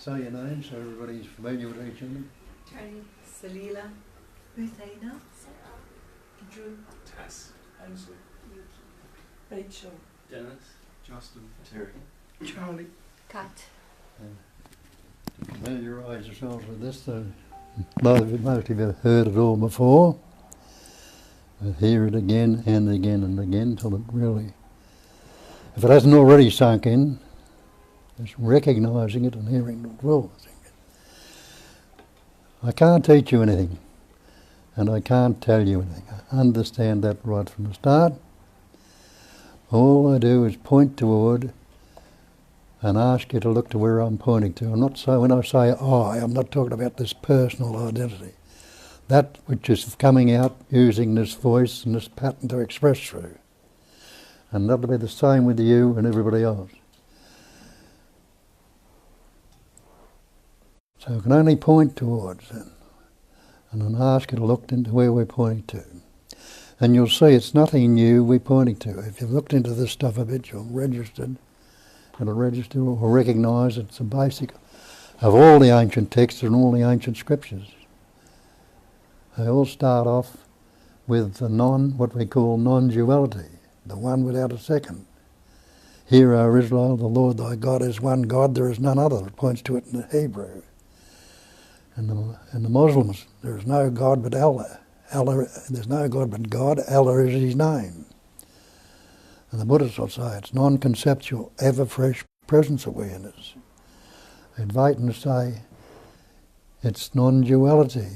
Say your name so everybody's familiar with each other. Tony, Salila, Ruthina, Drew, Tess, Ainsley, Rachel, Dennis, Justin, Terry, Charlie. Kat. To familiarise yourselves with this, most of you have heard it all before. But hear it again and again and again till it really, if it hasn't already sunk in, just recognising it and hearing it will sink in. I can't teach you anything, and I can't tell you anything. I understand that right from the start. All I do is point toward and ask you to look to where I'm pointing to. I'm not saying, when I say I, I'm not talking about this personal identity. That which is coming out using this voice and this pattern to express through. And that'll be the same with you and everybody else. So I can only point towards it, and then ask you to look into where we're pointing to. And you'll see it's nothing new we're pointing to. If you've looked into this stuff a bit, you'll register or recognise it's the basic of all the ancient texts and all the ancient scriptures. They all start off with the what we call non-duality, the one without a second. Hear, O Israel, the Lord thy God is one God, there is none other. It points to it in the Hebrew. And the Muslims, there is no God but Allah. There's no God but God, Allah is his name. And the Buddhists will say it's non-conceptual, ever-fresh presence awareness. The Advaitins say it's non-duality.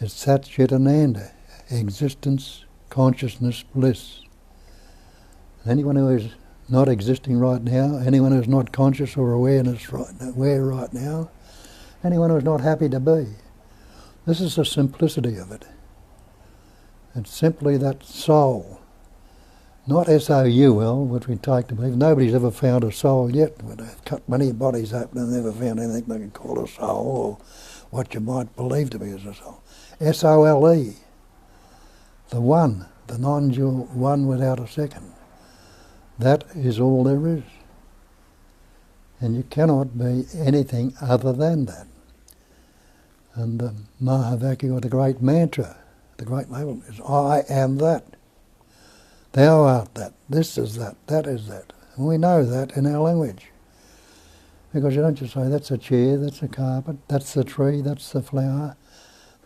It's Sat Chit Ananda, existence, consciousness, bliss. Anyone who is not existing right now, anyone who's not conscious or aware right now, anyone who's not happy to be. This is the simplicity of it. It's simply that soul. Not S-O-U-L, which we take to believe. Nobody's ever found a soul yet. They've cut many bodies open and never found anything they can call a soul, or what you might believe to be as a soul. S-O-L-E. The one, the non-dual one without a second. That is all there is. And you cannot be anything other than that. And the Mahavakya, or the great mantra, the great label is, I am that. Thou art that. This is that. That is that. And we know that in our language. Because you don't just say, that's a chair, that's a carpet, that's the tree, that's the flower,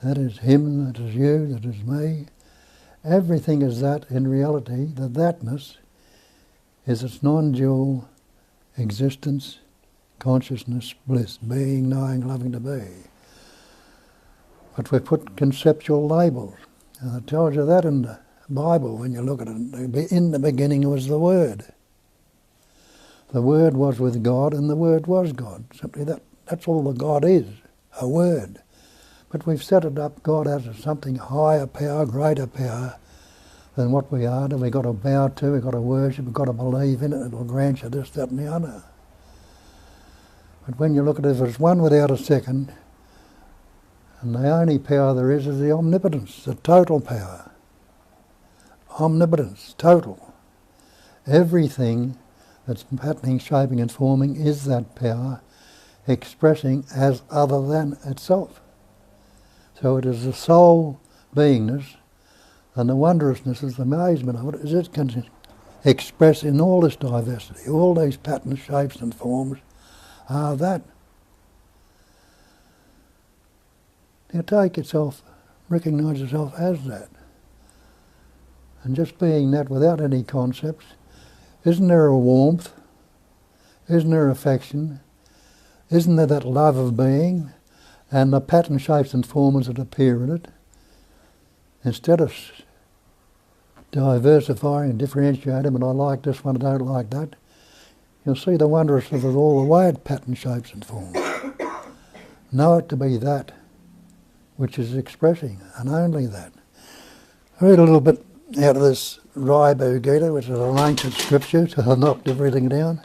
that is him, that is you, that is me. Everything is that in reality. The thatness is its non-dual existence, consciousness, bliss, being, knowing, loving to be. But we put conceptual labels. And it tells you that in the Bible when you look at it. In the beginning was the Word. The Word was with God and the Word was God. Simply that's all the God is, a word. But we've set it up, God as something higher power, greater power than what we are, that we've got to bow to, we've got to worship, we've got to believe in it, it'll grant you this, that and the other. But when you look at it, if it's one without a second, and the only power there is the omnipotence, the total power. Omnipotence, total. Everything that's patterning, shaping and forming is that power expressing as other than itself. So it is the sole beingness, and the wondrousness is the amazement of it, is it can express in all this diversity, all these patterns, shapes and forms are that. You take yourself, recognise yourself as that. And just being that without any concepts, isn't there a warmth? Isn't there affection? Isn't there that love of being? And the pattern, shapes and forms that appear in it? Instead of diversifying and differentiating, and I like this one, I don't like that, you'll see the wondrousness of all the way pattern, shapes and forms. Know it to be that which is expressing, and only that. I read a little bit out of this Raibu Gita, which is an ancient scripture, so I've knocked everything down.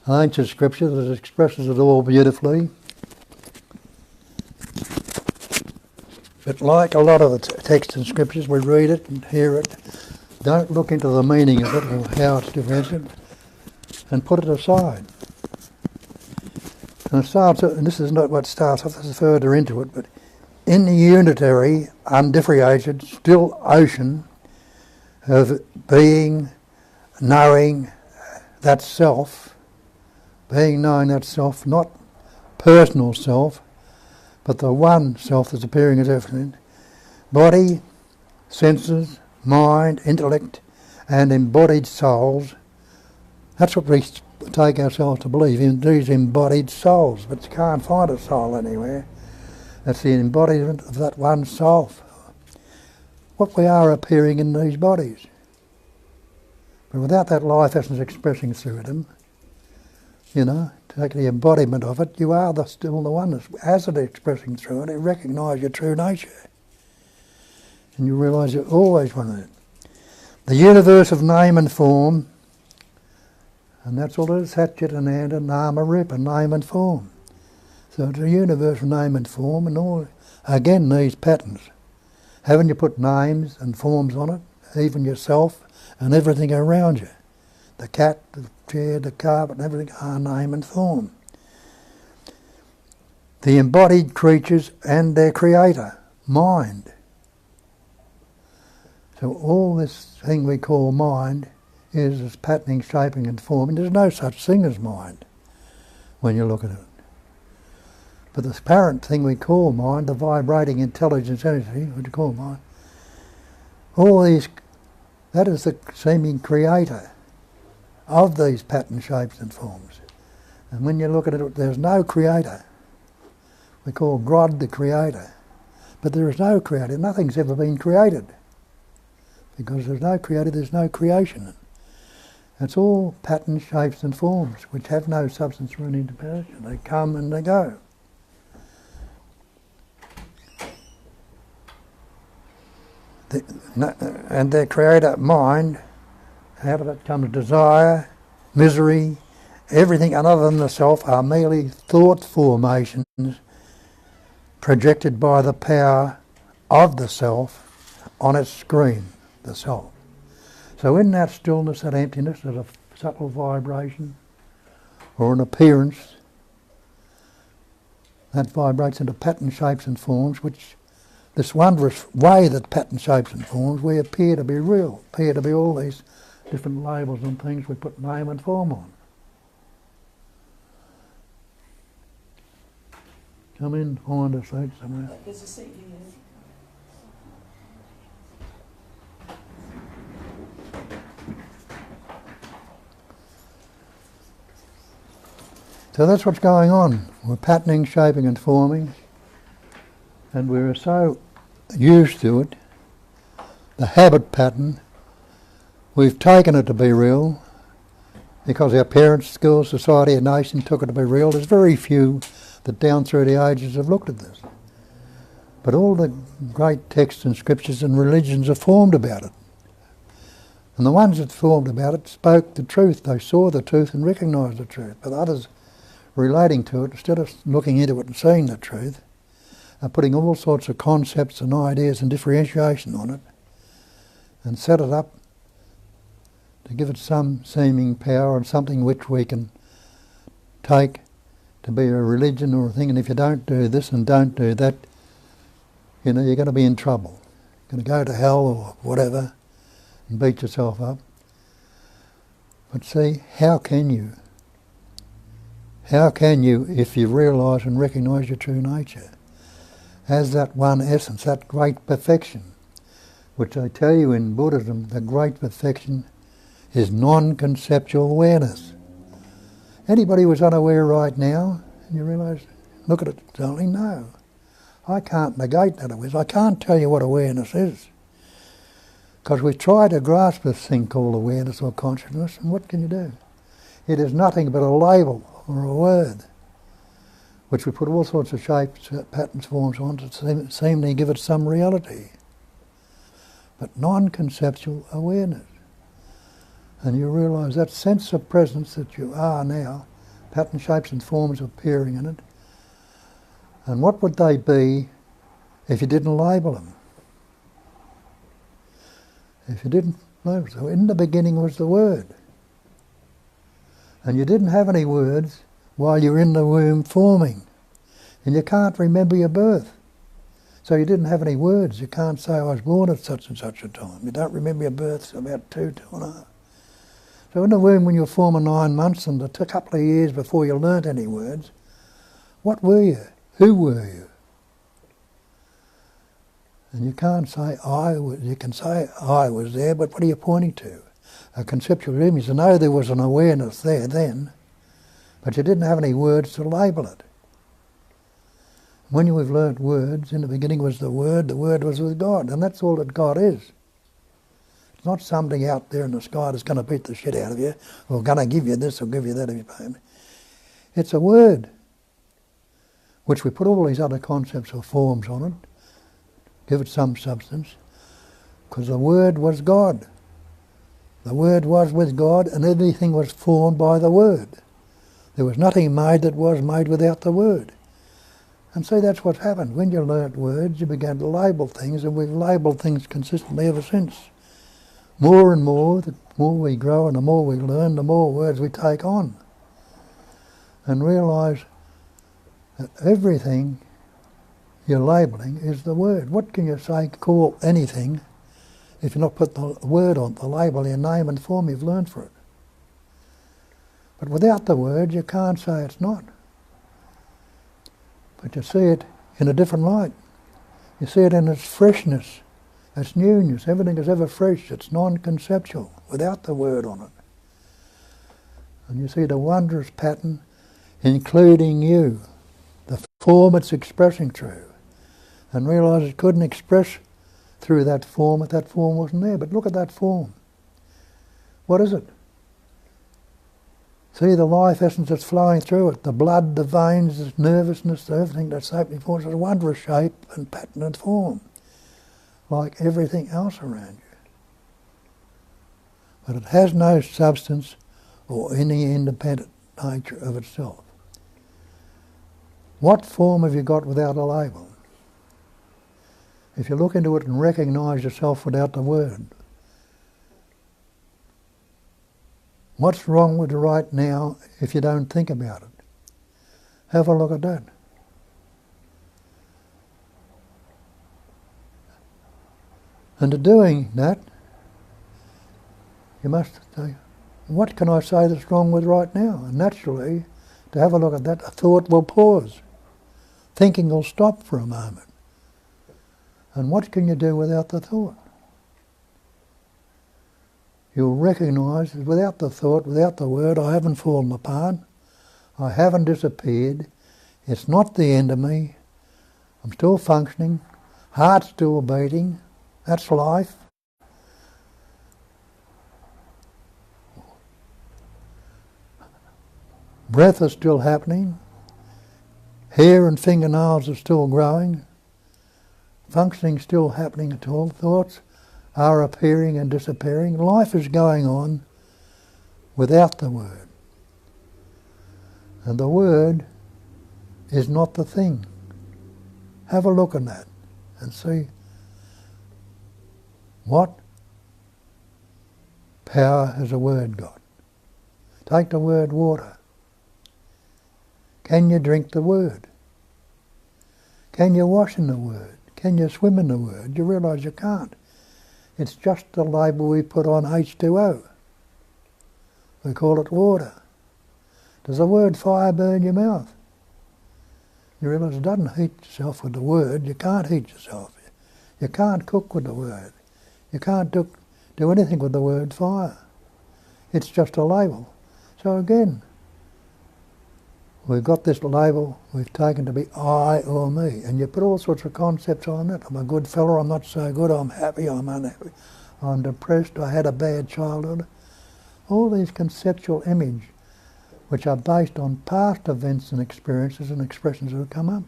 An ancient scripture that expresses it all beautifully. But like a lot of the texts and scriptures, we read it and hear it, don't look into the meaning of it or how it's differentiated, and put it aside. And it starts, and this is not what starts off, this is further into it, but in the unitary, undifferentiated, still ocean of being, knowing that self, being knowing that self, not personal self, but the one self that's appearing as everything, body, senses, mind, intellect, and embodied souls. That's what we take ourselves to believe, in these embodied souls, but you can't find a soul anywhere. That's the embodiment of that one self. What we are appearing in these bodies. But without that life essence expressing through them, take the embodiment of it, you are still the one as it expressing through it, you recognise your true nature. And you realise you're always one of it. The universe of name and form, and that's all it is, Satchit and Ananda, Nama Rupa, name and form. So it's a universe of name and form, and all, again, these patterns. Haven't you put names and forms on it, even yourself and everything around you? The cat, the chair, the carpet, and everything are name and form. The embodied creatures and their creator, mind. So all this thing we call mind is this patterning, shaping and forming. There's no such thing as mind when you look at it. But this apparent thing we call mind, the vibrating intelligence energy, what you call mind, all these, that is the seeming creator of these pattern shapes and forms. And when you look at it, there's no creator. We call God the creator. But there is no creator. Nothing's ever been created. Because there's no creator, there's no creation. It's all pattern shapes and forms which have no substance or any independence. They come and they go. And their creator mind, out of it comes desire, misery, everything other than the self are merely thought formations projected by the power of the self on its screen, the self. So in that stillness, that emptiness, there's a subtle vibration or an appearance that vibrates into pattern shapes and forms, which this wondrous way that pattern shapes and forms, we appear to be real, appear to be all these different labels and things we put name and form on. Come in, find a seat somewhere. There's a seat here. So that's what's going on. We're patterning, shaping and forming, and we're so used to it, the habit pattern, we've taken it to be real because our parents, school, society and nation took it to be real. There's very few that down through the ages have looked at this. But all the great texts and scriptures and religions are formed about it. And the ones that formed about it spoke the truth. They saw the truth and recognised the truth. But others relating to it, instead of looking into it and seeing the truth, are putting all sorts of concepts and ideas and differentiation on it and set it up to give it some seeming power and something which we can take to be a religion or a thing. And if you don't do this and don't do that, you're going to be in trouble. You're going to go to hell or whatever and beat yourself up. But see, how can you? How can you, if you realise and recognise your true nature as that one essence, that great perfection, which I tell you in Buddhism, the great perfection is non-conceptual awareness. Anybody who's unaware right now, and you realise, look at it, darling, no. I can't negate that awareness. I can't tell you what awareness is. Because we try to grasp this thing called awareness or consciousness, and what can you do? It is nothing but a label or a word, which we put all sorts of shapes, patterns, forms on to seemingly give it some reality. But non-conceptual awareness. And you realise that sense of presence that you are now, pattern, shapes and forms appearing in it, and what would they be if you didn't label them? If you didn't label them. So in the beginning was the Word. And you didn't have any words while you're in the womb forming. And you can't remember your birth. So you didn't have any words. You can't say, I was born at such and such a time. You don't remember your birth, so about 2.5. So in the womb, when you were forming 9 months and a couple of years before you learnt any words, what were you? Who were you? And you can't say I was. You can say I was there, but what are you pointing to? A conceptual image. I know there was an awareness there then, but you didn't have any words to label it. When you've learnt words, in the beginning was the Word was with God, and that's all that God is. It's not something out there in the sky that's going to beat the shit out of you, or going to give you this or give you that if you pay me. It's a word, which we put all these other concepts or forms on it, give it some substance, because the Word was God. The Word was with God, and everything was formed by the Word. There was nothing made that was made without the Word. And see, that's what's happened. When you learnt words, you began to label things, and we've labelled things consistently ever since. More and more, the more we grow and the more we learn, the more words we take on. And realise that everything you're labelling is the Word. What can you say, call anything, if you not put the word on, the label, your name and form you've learned for it? But without the word, you can't say it's not. But you see it in a different light. You see it in its freshness, its newness. Everything is ever fresh. It's non-conceptual, without the word on it. And you see the wondrous pattern, including you, the form it's expressing through. And realise it couldn't express through that form if that form wasn't there. But look at that form. What is it? See the life essence that's flowing through it, the blood, the veins, the nervousness, everything that's happening for us. It's a wondrous shape and pattern and form, like everything else around you. But it has no substance or any independent nature of itself. What form have you got without a label? If you look into it and recognise yourself without the word, what's wrong with right now if you don't think about it? Have a look at that. And to doing that, you must say, what can I say that's wrong with right now? And naturally, to have a look at that, a thought will pause. Thinking will stop for a moment. And what can you do without the thought? You'll recognise that without the thought, without the word, I haven't fallen apart. I haven't disappeared. It's not the end of me. I'm still functioning. Heart's still beating. That's life. Breath is still happening. Hair and fingernails are still growing. Functioning still happening at all. Thoughts are appearing and disappearing. Life is going on without the word. And the word is not the thing. Have a look at that and see what power has a word got. Take the word water. Can you drink the word? Can you wash in the word? Can you swim in the word? You realise you can't. It's just the label we put on H2O. We call it water. Does the word fire burn your mouth? You realise it doesn't heat yourself with the word. You can't heat yourself. You can't cook with the word. You can't do anything with the word fire. It's just a label. So again, we've got this label we've taken to be I or me, and you put all sorts of concepts on it. I'm a good fella, I'm not so good, I'm happy, I'm unhappy, I'm depressed, I had a bad childhood. All these conceptual images which are based on past events and experiences and expressions that have come up.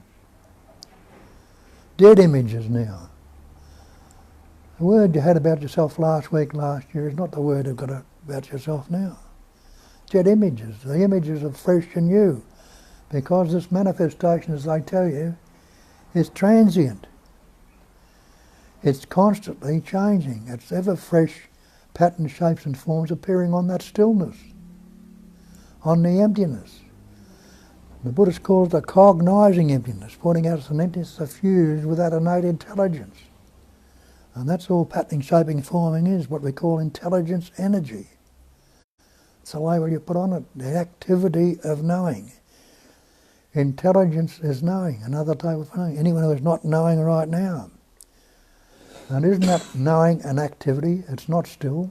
Dead images now. The word you had about yourself last week, last year, is not the word you've got about yourself now. Dead images. The images are fresh and new. Because this manifestation, as they tell you, is transient. It's constantly changing. It's ever fresh patterns, shapes and forms appearing on that stillness, on the emptiness. The Buddhists call it a cognizing emptiness, pointing out it's an emptiness suffused with that innate intelligence. And that's all patterning, shaping, forming is, what we call intelligence energy. It's the label you put on it, the activity of knowing. Intelligence is knowing, another type of knowing. Anyone who is not knowing right now. And isn't that knowing an activity? It's not still.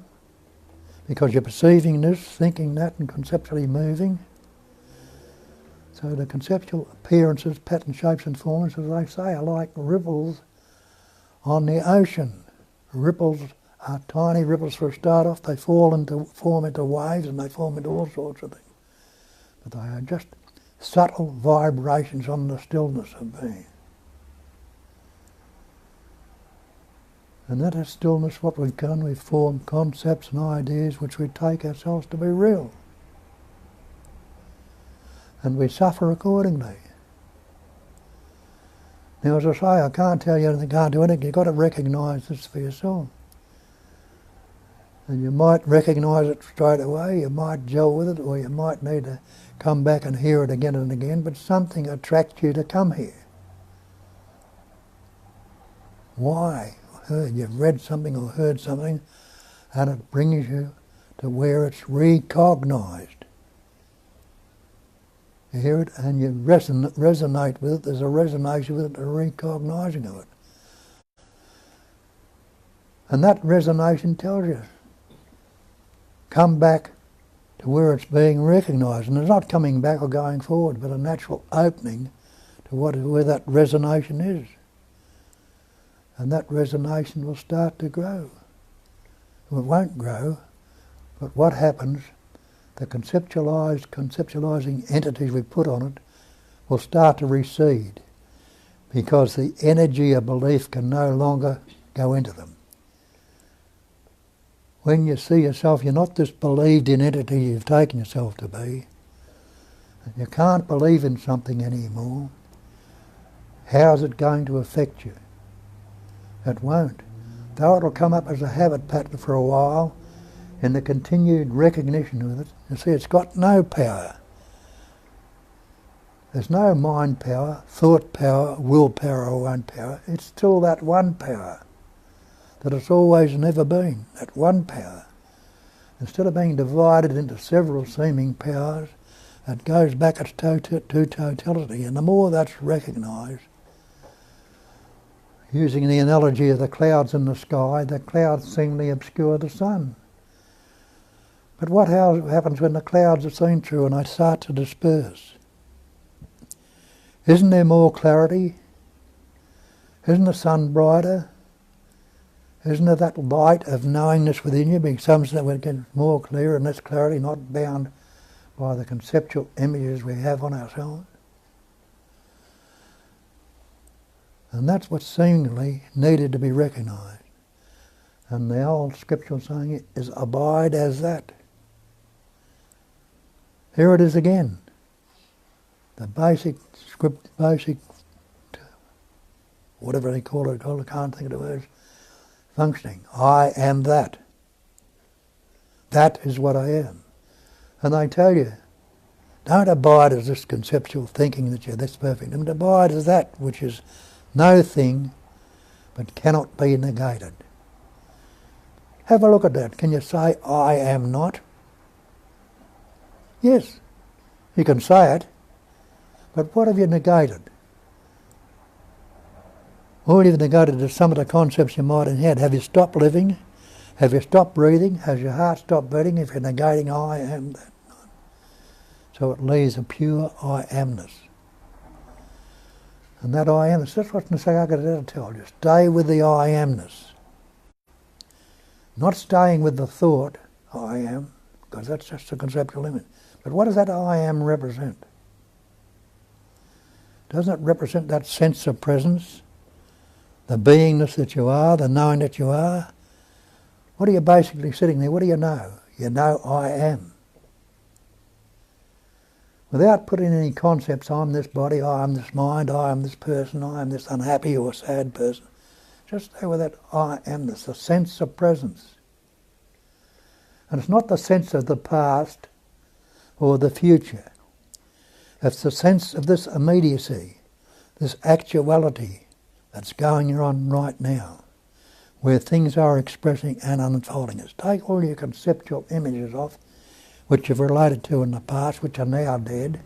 Because you're perceiving this, thinking that, and conceptually moving. So the conceptual appearances, pattern, shapes and forms, as they say, are like ripples on the ocean. Ripples are tiny ripples for a start off. They form into waves, and they form into all sorts of things. But they are just subtle vibrations on the stillness of being. And that is stillness what we've done. We've formed concepts and ideas which we take ourselves to be real. And we suffer accordingly. Now, as I say, I can't tell you anything, can't do anything. You've got to recognise this for yourself. And you might recognise it straight away, you might gel with it, or you might need to come back and hear it again and again, but something attracts you to come here. Why? You've read something or heard something, and it brings you to where it's recognised. You hear it and you resonate with it. There's a resonation with it, a recognising of it. And that resonation tells you, come back to where it's being recognised. And it's not coming back or going forward, but a natural opening to where that resonation is. And that resonation will start to grow. It won't grow, but what happens, the conceptualizing entities we put on it will start to recede because the energy of belief can no longer go into them. When you see yourself, you're not this believed in entity you've taken yourself to be. You can't believe in something anymore. How's it going to affect you? It won't. Though it'll come up as a habit pattern for a while, in the continued recognition with it, you see it's got no power. There's no mind power, thought power, will power or one power. It's still that one power that it's always and ever been, that one power. Instead of being divided into several seeming powers, it goes back to totality. And the more that's recognised, using the analogy of the clouds in the sky, the clouds seemingly obscure the sun. But what happens when the clouds are seen through and they start to disperse? Isn't there more clarity? Isn't the sun brighter? Isn't there that light of knowingness within you being something that will get more clear and less clarity, not bound by the conceptual images we have on ourselves? And that's what's seemingly needed to be recognised. And the old scriptural saying is, abide as that. Here it is again. The basic script, whatever they call it, I can't think of the words, functioning. I am that. That is what I am. And they tell you, don't abide as this conceptual thinking that you're this perfect. And abide as that which is no thing but cannot be negated. Have a look at that. Can you say, I am not? Yes, you can say it, but what have you negated? All you've negated is some of the concepts you might have had. Have you stopped living? Have you stopped breathing? Has your heart stopped beating if you're negating I am that? So it leaves a pure I amness. And that I amness, that's what Nisargadatta tells you. Stay with the I amness. Not staying with the thought, I am, because that's just a conceptual image. But what does that I am represent? Doesn't it represent that sense of presence? The beingness that you are, the knowing that you are? What are you basically sitting there? What do you know? You know I am. Without putting any concepts, I'm this body, I am this mind, I am this person, I am this unhappy or sad person. Just stay with that I amness, the sense of presence. And it's not the sense of the past or the future. It's the sense of this immediacy, this actuality that's going on right now, where things are expressing and unfolding. It's take all your conceptual images off, which you've related to in the past, which are now dead,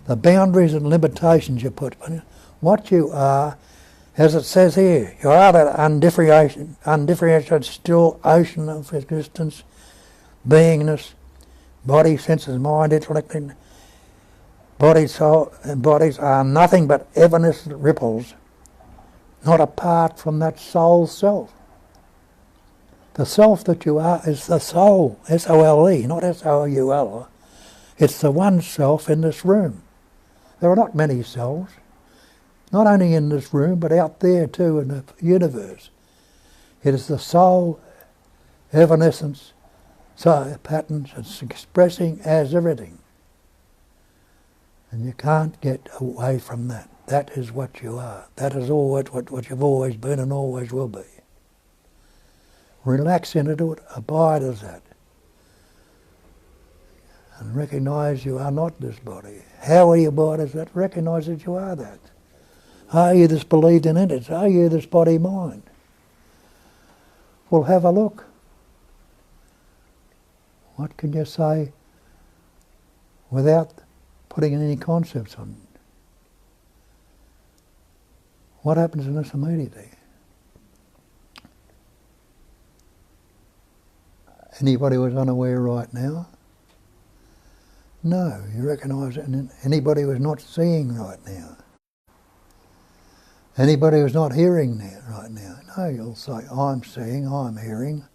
the boundaries and limitations you put on it, what you are, as it says here, you are that undifferentiated still ocean of existence, beingness, body, senses, mind, intellect, body, soul, and bodies are nothing but evanescent ripples, not apart from that soul self. The self that you are is the soul, S-O-L-E, not S-O-U-L. It's the one self in this room. There are not many selves, not only in this room, but out there too in the universe. It is the soul, evanescence, patterns, it's expressing as everything. And you can't get away from that. That is what you are. That is always what you've always been and always will be. Relax into it, abide as that. And recognise you are not this body. How will you abide as that? Recognise that you are that. Are you this believed in entity? Are you this body-mind? Well, have a look. What can you say without putting in any concepts on it? What happens in this immediately? Anybody who's unaware right now? No, you recognise it in anybody who's not seeing right now. Anybody who's not hearing that right now? No, you'll say, I'm seeing, I'm hearing,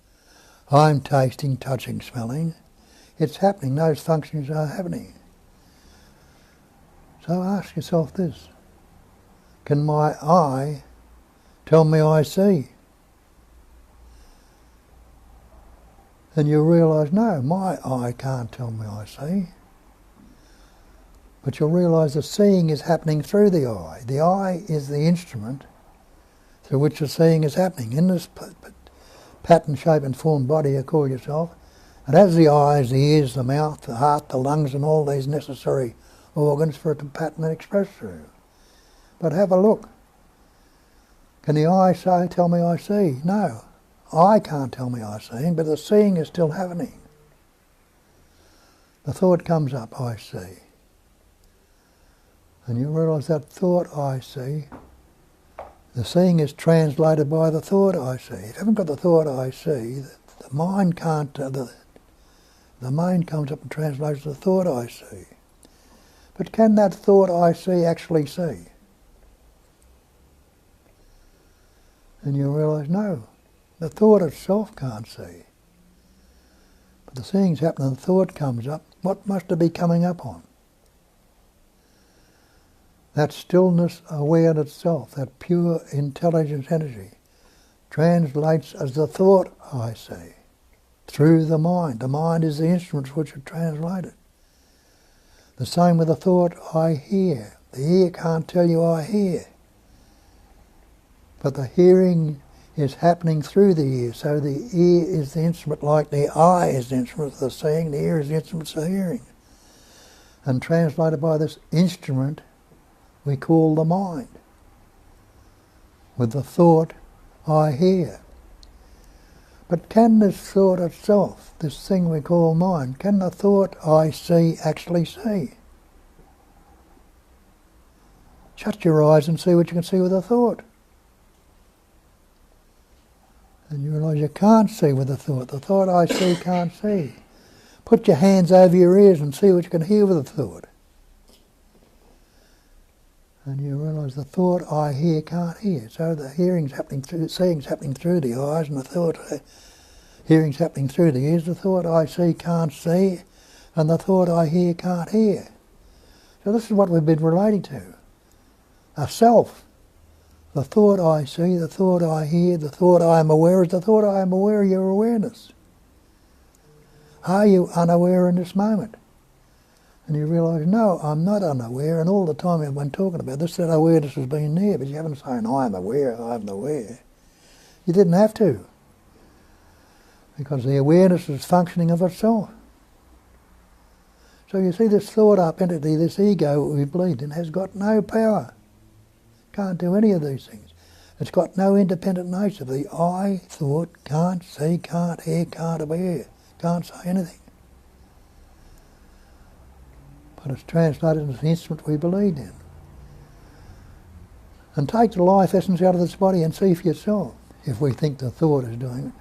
I'm tasting, touching, smelling. It's happening, those functions are happening. So ask yourself this, can my eye tell me I see? And you realise, no, my eye can't tell me I see. But you'll realise the seeing is happening through the eye. The eye is the instrument through which the seeing is happening. In this pattern, shape and form body you call yourself, and as the eyes, the ears, the mouth, the heart, the lungs and all these necessary organs for it to pattern and express through. But have a look. Can the eye tell me I see? No. I can't tell me I see, but the seeing is still happening. The thought comes up, I see. And you realise that thought I see, the seeing is translated by the thought I see. If you haven't got the thought I see, the mind can't, the mind comes up and translates the thought I see. But can that thought I see actually see? And you realise, no, the thought itself can't see. But the seeing's happening, the thought comes up. What must it be coming up on? That stillness aware itself, that pure intelligence energy, translates as the thought I see, through the mind. The mind is the instrument which it translated. The same with the thought I hear. The ear can't tell you I hear. But the hearing is happening through the ear. So the ear is the instrument, like the eye is the instrument for the seeing, the ear is the instrument for the hearing. And translated by this instrument we call the mind. With the thought I hear. But can this thought itself, this thing we call mind, can the thought I see actually see? Shut your eyes and see what you can see with a thought. And you realise you can't see with a thought. The thought I see can't see. Put your hands over your ears and see what you can hear with a thought. And you realise the thought I hear can't hear. So the hearing's happening through, seeing's happening through the eyes, and the thought, hearing's happening through the ears. The thought I see can't see, and the thought I hear can't hear. So this is what we've been relating to. A self. The thought I see, the thought I hear, the thought I am aware is the thought I am aware of your awareness. Are you unaware in this moment? And you realise, no, I'm not unaware, and all the time I've been talking about this, that awareness has been there, but you haven't saying, I'm aware, I'm aware. You didn't have to, because the awareness is functioning of itself. So you see, this thought-up entity, this ego we believed in, has got no power. Can't do any of these things. It's got no independent nature. The I thought can't see, can't hear, can't aware, can't say anything. But it's translated into the instrument we believed in. And take the life essence out of this body and see for yourself, if we think the thought is doing it.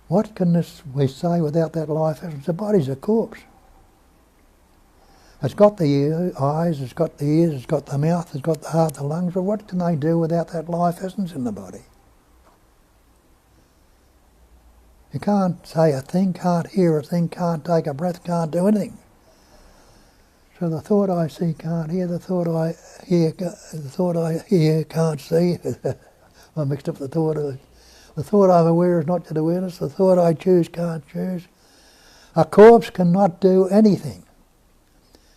What can we say without that life essence? The body's a corpse. It's got the eyes, it's got the ears, it's got the mouth, it's got the heart, the lungs, but what can they do without that life essence in the body? You can't say a thing, can't hear a thing, can't take a breath, can't do anything. So the thought I see can't hear, the thought I hear can't see. I mixed up the thought I'm aware is not yet awareness, the thought I choose can't choose. A corpse cannot do anything.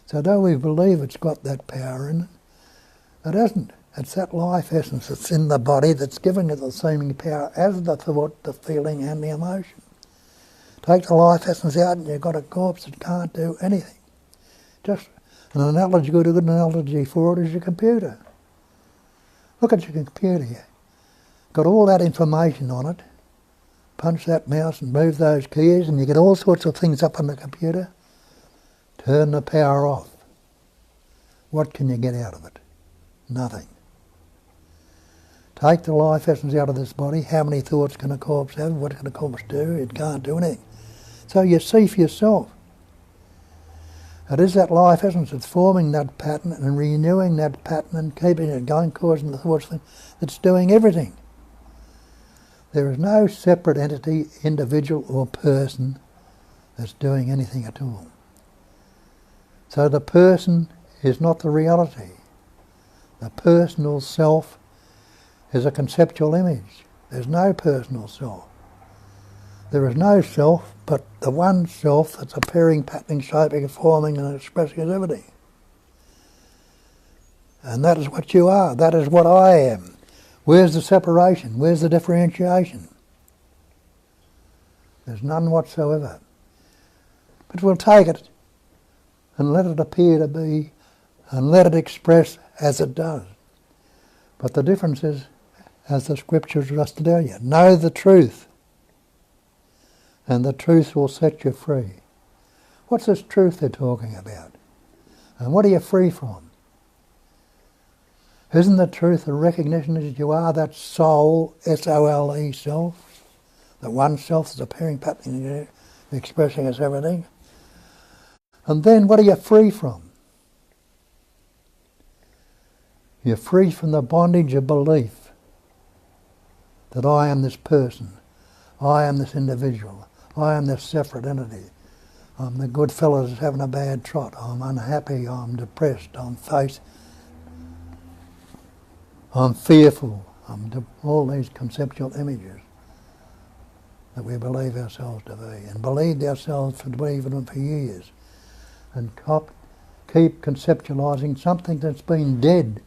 So though we believe it's got that power in it, it hasn't. It's that life essence that's in the body that's giving it the seeming power as the thought, the feeling and the emotion. Take the life essence out and you've got a corpse that can't do anything. Just an analogy, good analogy for it is your computer. Look at your computer here. Got all that information on it. Punch that mouse and move those keys and you get all sorts of things up on the computer. Turn the power off. What can you get out of it? Nothing. Take the life essence out of this body. How many thoughts can a corpse have? What can a corpse do? It can't do anything. So you see for yourself. It is that life essence that's forming that pattern and renewing that pattern and keeping it going, causing the thoughts that's doing everything. There is no separate entity, individual or person that's doing anything at all. So the person is not the reality. The personal self is a conceptual image. There's no personal self. There is no self but the one self that's appearing, patterning, shaping, forming and expressing as everything. And that is what you are. That is what I am. Where's the separation? Where's the differentiation? There's none whatsoever. But we'll take it and let it appear to be and let it express as it does. But the difference is, as the scriptures just tell you, know the truth and the truth will set you free. What's this truth they're talking about? And what are you free from? Isn't the truth a recognition that you are that soul, S-O-L-E, self? The one self that's appearing, patterning, expressing as everything? And then what are you free from? You're free from the bondage of belief that I am this person, I am this individual, I am this separate entity. I'm the good fellow that's having a bad trot, I'm unhappy, I'm depressed, I'm fearful, all these conceptual images that we believe ourselves to be, and believed ourselves to be even for years. And keep conceptualising something that's been dead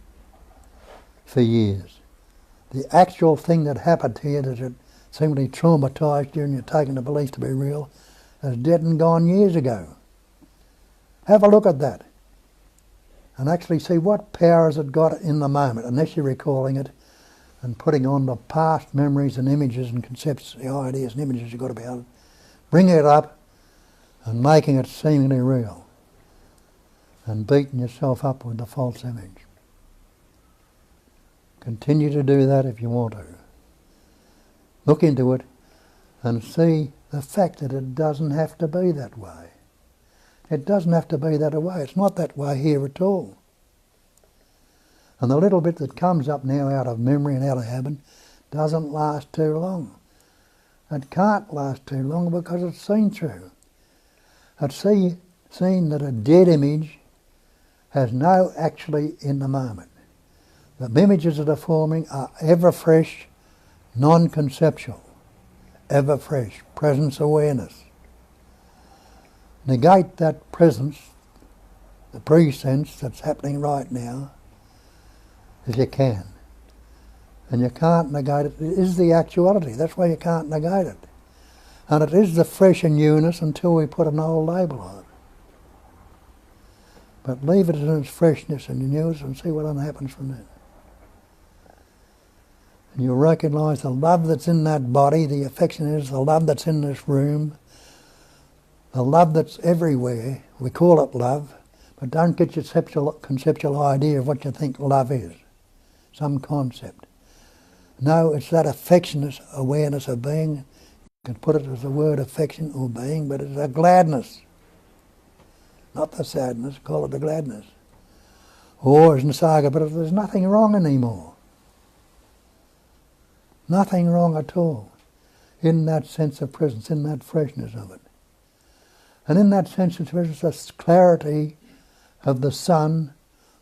for years. The actual thing that happened to you that seemingly traumatised you and you're taking the belief to be real is dead and gone years ago. Have a look at that and actually see what power has it got in the moment, unless you're recalling it and putting on the past memories and images and concepts, the ideas and images you've got about it, bringing it up and making it seemingly real, and beating yourself up with the false image. Continue to do that if you want to. Look into it and see the fact that it doesn't have to be that way. It doesn't have to be that way. It's not that way here at all. And the little bit that comes up now out of memory and out of habit doesn't last too long. It can't last too long because it's seen through. It's seen that a dead image has no actually in the moment. The images that are forming are ever fresh, non-conceptual, ever fresh, presence awareness. Negate that presence, the pre-sense that's happening right now, if you can. And you can't negate it. It is the actuality. That's why you can't negate it. And it is the fresh and newness until we put an old label on it. But leave it in its freshness and newness and see what happens from that. And you'll recognise the love that's in that body, the affection is the love that's in this room, the love that's everywhere. We call it love, but don't get your conceptual idea of what you think love is, some concept. No, it's that affectionate awareness of being. You can put it as the word affection or being, but it's a gladness. Not the sadness, call it the gladness. Or, as in Saga, but there's nothing wrong anymore. Nothing wrong at all in that sense of presence, in that freshness of it. And in that sense of presence, the clarity of the sun,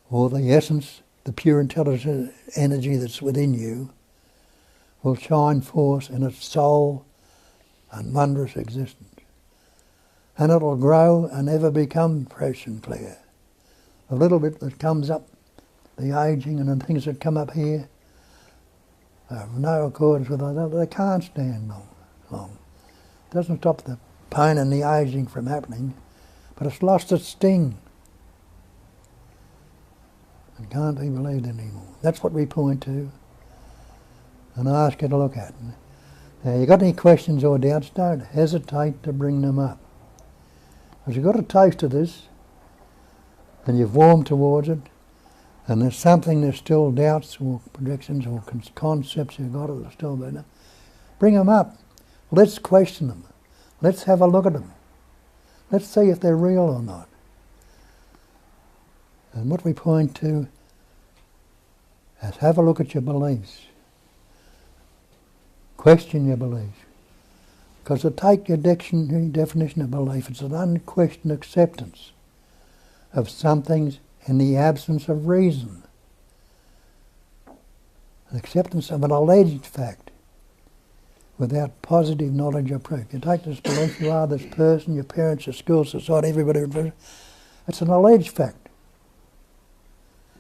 or the essence, the pure intelligent energy that's within you, will shine forth in its sole and wondrous existence. And it'll grow and ever become fresh and clear. The little bit that comes up, the aging and the things that come up here, have no accordance with that. They can't stand long. It doesn't stop the pain and the aging from happening, but it's lost its sting. It can't be believed anymore. That's what we point to and ask you to look at. Now, you got any questions or doubts, don't hesitate to bring them up. Because you've got a taste of this, and you've warmed towards it, and there's something, there's still doubts or projections or concepts you've got that are still there. Bring them up. Let's question them. Let's have a look at them. Let's see if they're real or not. And what we point to is have a look at your beliefs. Question your beliefs. Because to take your dictionary definition of belief, it's an unquestioned acceptance of something in the absence of reason. An acceptance of an alleged fact without positive knowledge or proof. You take this belief, you are this person, your parents, your school, society, everybody. It's an alleged fact.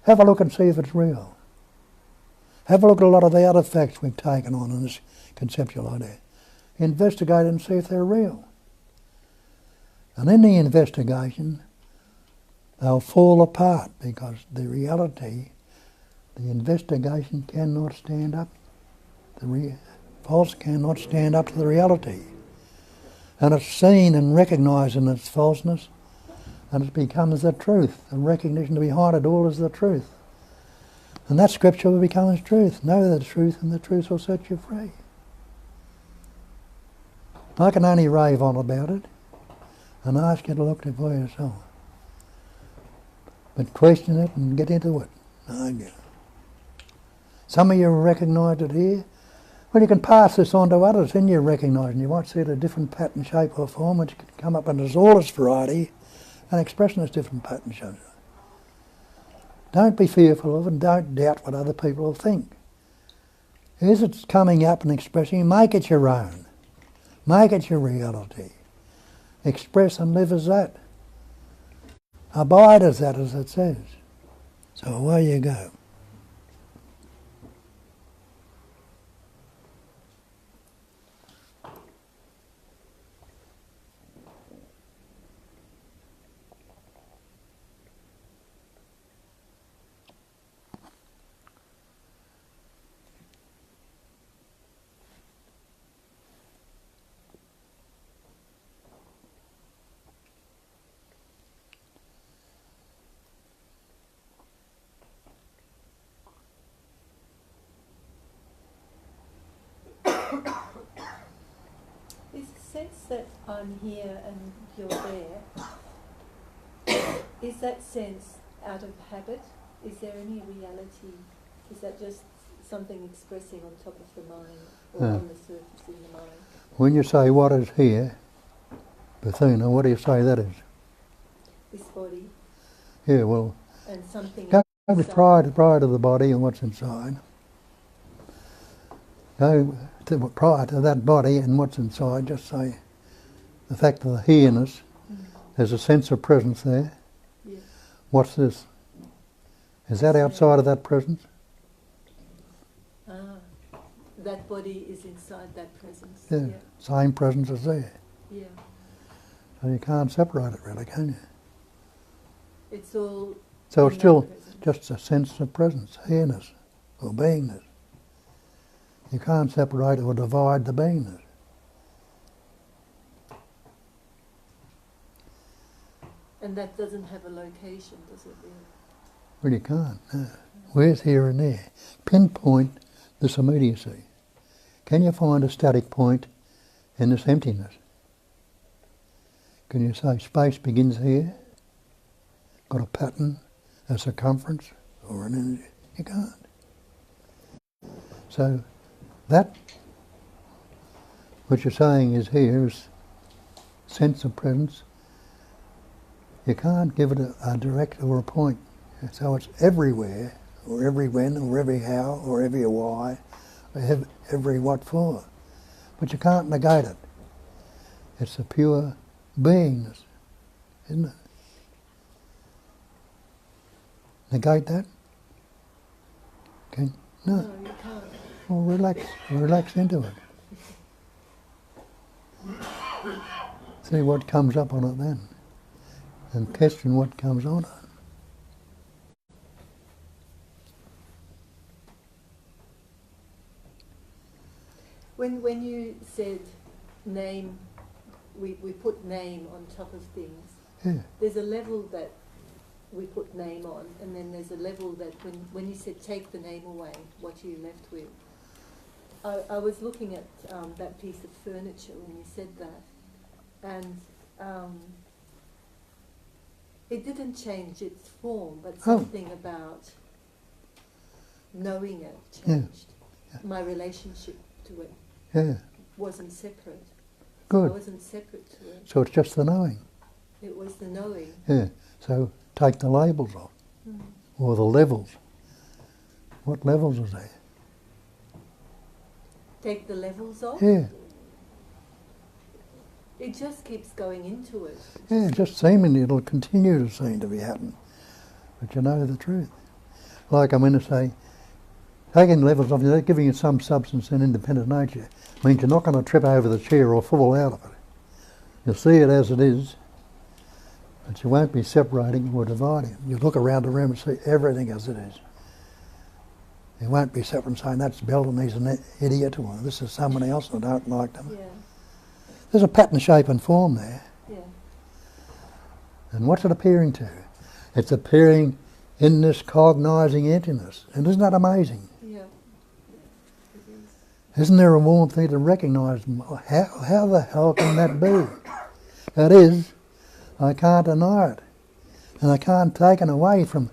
Have a look and see if it's real. Have a look at a lot of the other facts we've taken on in this conceptual idea. Investigate and see if they're real. And in the investigation, they'll fall apart because the reality, the investigation cannot stand up. The false cannot stand up to the reality. And it's seen and recognised in its falseness, and it becomes the truth. The recognition behind it all is the truth. And that scripture will become as truth. Know the truth, and the truth will set you free. I can only rave on about it and ask you to look at it for yourself. But question it and get into it. Some of you recognise it here. Well, you can pass this on to others and you recognise, and you might see it a different pattern, shape or form, which can come up in all its variety and express in its different pattern, shape. Don't be fearful of it and don't doubt what other people will think. As it's coming up and expressing, make it your own. Make it your reality. Express and live as that. Abide as that, as it says. So away you go. Sense that I'm here and you're there, is that sense out of habit? Is there any reality? Is that just something expressing on top of the mind or on the surface in the mind? When you say what is here, Bethuna, what do you say that is? This body. Yeah, well, and something go prior to the body and what's inside. Go prior to that body and what's inside, just say the fact of the here-ness, there's a sense of presence there. Yes. What's this? Is that outside of that presence? that body is inside that presence. Yeah, same presence is there. Yeah. So you can't separate it really, can you? It's all. So in it's still that presence. just a sense of presence, here-ness, or beingness. You can't separate or divide the beingness. And that doesn't have a location, does it? Really? Well, you can't. No. Where's here and there? Pinpoint this immediacy. Can you find a static point in this emptiness? Can you say space begins here? Got a pattern, a circumference, or an energy? You can't. So that, what you're saying is here is sense of presence. You can't give it a direct or a point. So it's everywhere, or every when, or every how, or every why, or every what for. But you can't negate it. It's a pure beingness, isn't it? Negate that? Okay? No. No, you can't. Well, relax into it. See what comes up on it then, and question what comes on it. When you said name, we put name on top of things, Yeah. there's a level that we put name on, and then there's a level that when you said take the name away, what are you left with? I was looking at that piece of furniture when you said that, and it didn't change its form, but something about knowing it changed. Yeah. My relationship to it wasn't separate. Good. I wasn't separate to it. So it's just the knowing. It was the knowing. Yeah. So take the labels off, or the levels. What levels are there? Take the levels off? Yeah. It just keeps going into it. Yeah, just seemingly it'll continue to seem to be happening. But you know the truth. Like I'm going to say, taking levels off, giving it some substance and independent nature, means you're not going to trip over the chair or fall out of it. You'll see it as it is, but you won't be separating or dividing it. You look around the room and see everything as it is. You won't be separate and saying, that's Bill and he's an idiot, or this is someone else and I don't like them. Yeah, There's a pattern, shape and form there. yeah. And what's it appearing to? It's appearing in this cognising emptiness. And isn't that amazing? Yeah. It is. Isn't there a warmth there to recognise how the hell can that be? That is, I can't deny it. And I can't take it away from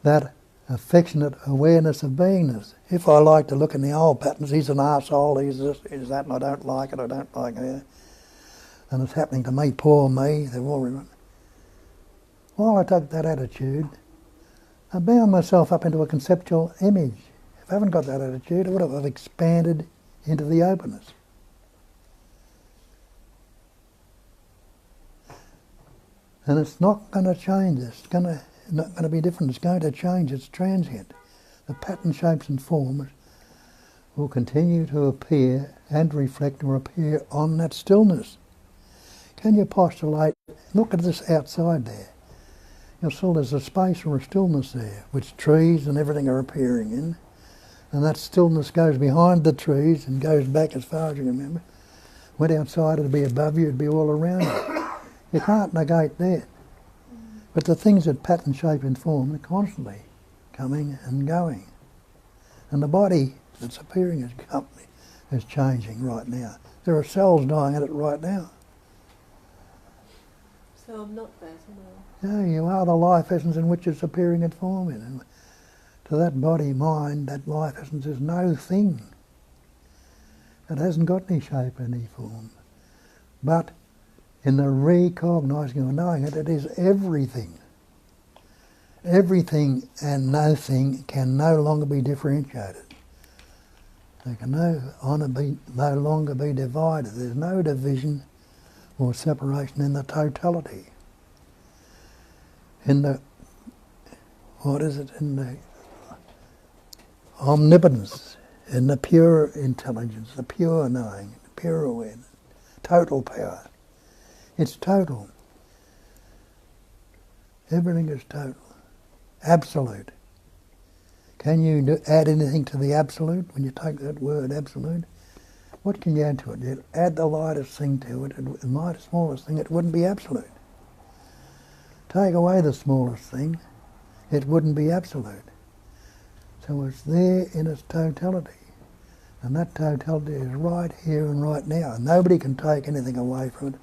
that affectionate awareness of beingness. If I like to look in the old patterns, he's an arsehole, he's this, he's that, and I don't like it, I don't like it. And it's happening to me, poor me, they've all remembered. While I took that attitude, I bound myself up into a conceptual image. If I haven't got that attitude, I would have expanded into the openness. And it's not going to change. It's not going to be different. It's going to change. It's transient. The pattern, shapes and forms will continue to appear and reflect or appear on that stillness. Can you postulate, look at this outside there. You'll see there's a space or a stillness there, which trees and everything are appearing in. And that stillness goes behind the trees and goes back as far as you can remember. Went outside, it'd be above you, it'd be all around you. You can't negate that. But the things that pattern, shape and form are constantly coming and going. And the body that's appearing is changing right now. There are cells dying at it right now. So I'm not that, am Yeah, you are the life essence in which it's appearing and forming. And to that body, mind, that life essence is no thing. It hasn't got any shape, any form. But in the recognising or knowing it, it is everything. Everything and nothing can no longer be differentiated. They can no longer be divided. There's no division or separation in the totality. In the, in the omnipotence, in the pure intelligence, the pure knowing, the pure awareness, total power. It's total. Everything is total. Absolute. Can you add anything to the absolute when you take that word absolute? What can you add to it? You add the lightest thing to it, and the smallest thing, it wouldn't be absolute. Take away the smallest thing, it wouldn't be absolute. So it's there in its totality. And that totality is right here and right now. Nobody can take anything away from it.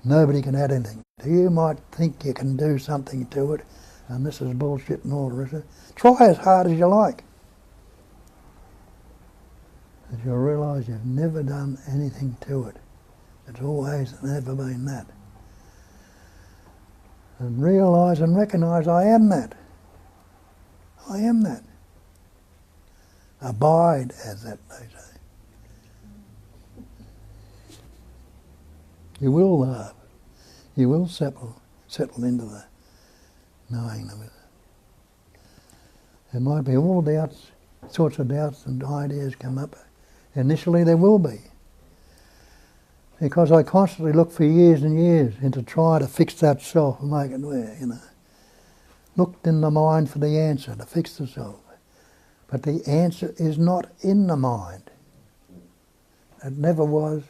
Nobody can add anything. You might think you can do something to it, and this is bullshit and all the rest of it. Try as hard as you like. But you'll realise you've never done anything to it. It's always and ever been that. And realise and recognise I am that. I am that. Abide as that, they say. You will love. You will settle into the knowing of it. There might be all sorts of doubts and ideas come up. Initially there will be. Because I constantly look for years and years into trying to fix that self and make it where, Looked in the mind for the answer to fix the self. But the answer is not in the mind. It never was,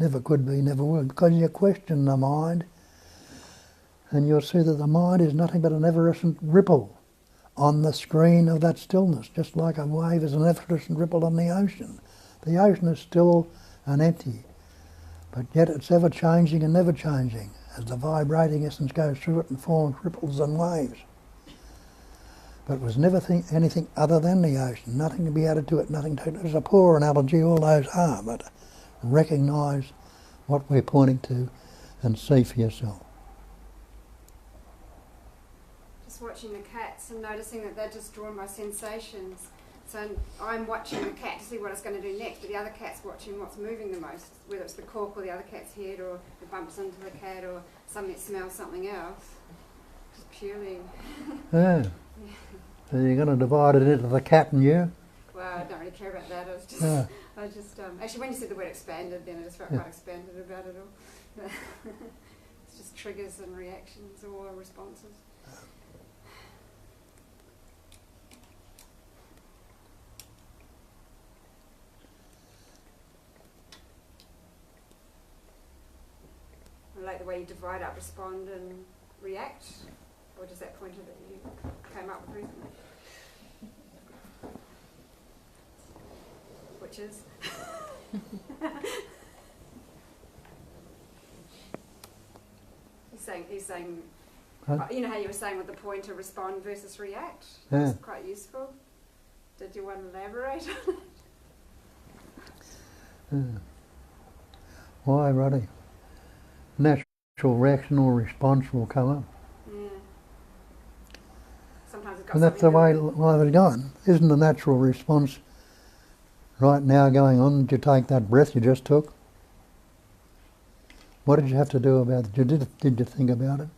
never could be, never will. Because you question the mind, and you'll see that the mind is nothing but an effervescent ripple on the screen of that stillness, just like a wave is an effervescent ripple on the ocean. The ocean is still and empty, but yet it's ever changing and never changing as the vibrating essence goes through it and forms ripples and waves. But it was never anything other than the ocean, nothing to be added to it, nothing to it. It's a poor analogy, all those are, but recognise what we're pointing to and see for yourself. Just watching the cats and noticing that they're just drawn by sensations. So I'm watching the cat to see what it's going to do next, but the other cat's watching what's moving the most, whether it's the cork or the other cat's head, or it bumps into the cat, or something smells something else. Just purely... Yeah. So you're going to divide it into the cat and you? Well, I don't really care about that. Actually, when you said the word expanded, then I just felt quite expanded about it all. It's just triggers and reactions or responses. I like the way you divide up respond and react, or just that pointer that you came up with recently. Which is? He's saying, you know how you were saying with the pointer respond versus react? Yeah. That's quite useful. Did you want to elaborate on it? Yeah. Why, Roddy? Natural reaction or response will come up. Yeah. Sometimes it's got And that's the way life is going. Isn't the natural response right now going on? Did you take that breath you just took? What did you have to do about it? Did you think about it?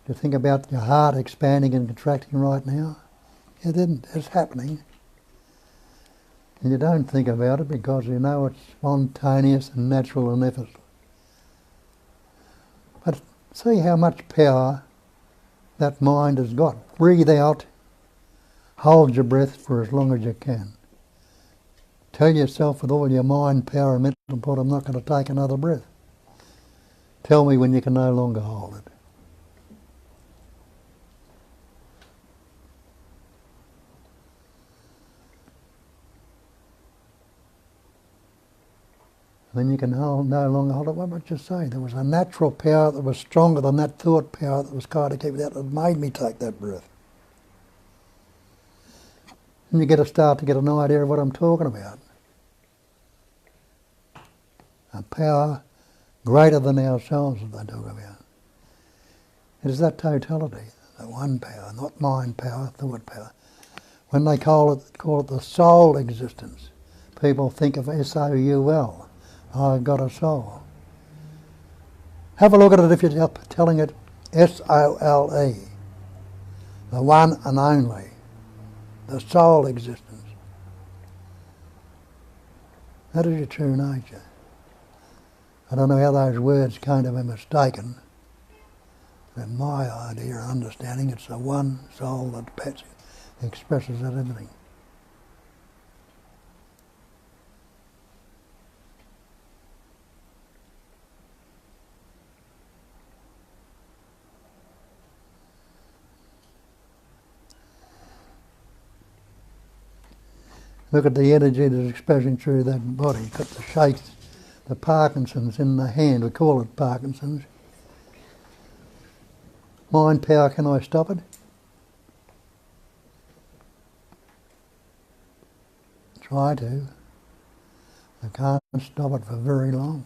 Did you think about your heart expanding and contracting right now? You didn't. It's happening. And you don't think about it because you know it's spontaneous and natural and effortless. But see how much power that mind has got. Breathe out. Hold your breath for as long as you can. Tell yourself with all your mind power and mental thought, I'm not going to take another breath. Tell me when you can no longer hold it. Then you can no longer hold it. What would you say? There was a natural power that was stronger than that thought power that was trying to keep it out that made me take that breath. And you start to get an idea of what I'm talking about. A power greater than ourselves that they talk about. It is that totality, the one power, not mind power, thought power. When they call it the soul existence, people think of S-O-U-L. I've got a soul. Have a look at it if you're telling it S-O-L-E. The one and only. The soul existence. That is your true nature. I don't know how those words came to be mistaken. In my idea or understanding, it's the one soul that expresses that everything. Look at the energy that's expressing through that body. Got the shakes, the Parkinson's in the hand. We call it Parkinson's. Mind power, can I stop it? Try to. I can't stop it for very long.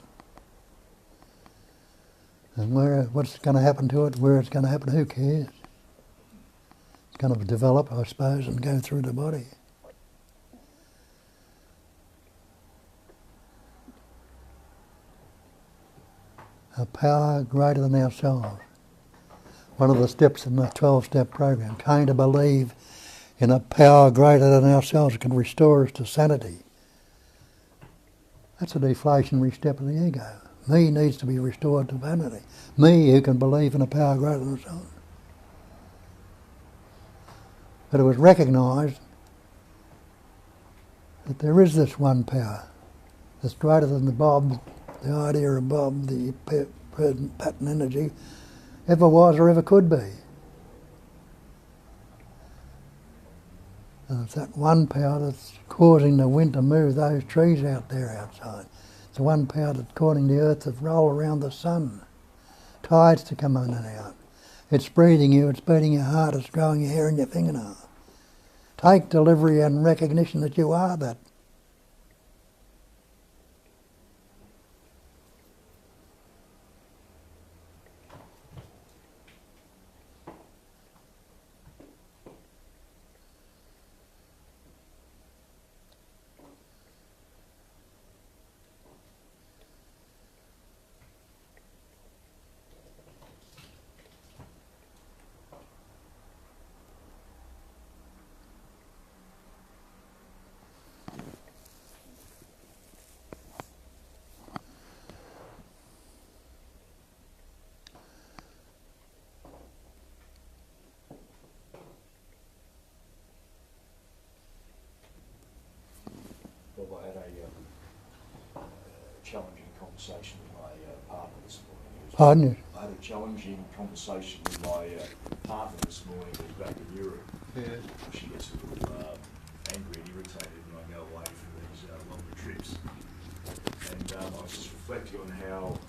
And what's going to happen to it, where it's going to happen, who cares? It's going to develop, I suppose, and go through the body. A power greater than ourselves. One of the steps in the 12-step program, came to believe in a power greater than ourselves that can restore us to sanity. That's a deflationary step of the ego. Me needs to be restored to vanity. Me who can believe in a power greater than ourselves. But it was recognised that there is this one power that's greater than the Bob, the idea of Bob, the pattern energy, ever was or ever could be. And it's that one power that's causing the wind to move those trees out there outside. It's the one power that's causing the earth to roll around the sun, tides to come in and out. It's breathing you, it's beating your heart, it's growing your hair in your fingernail. Take delivery and recognition that you are that. Well, I had a challenging conversation with my partner this morning. Pardon you? I had a challenging conversation with my partner this morning who's back in Europe. Yeah. She gets a little angry and irritated when I go away for these longer trips. And I was just reflecting on how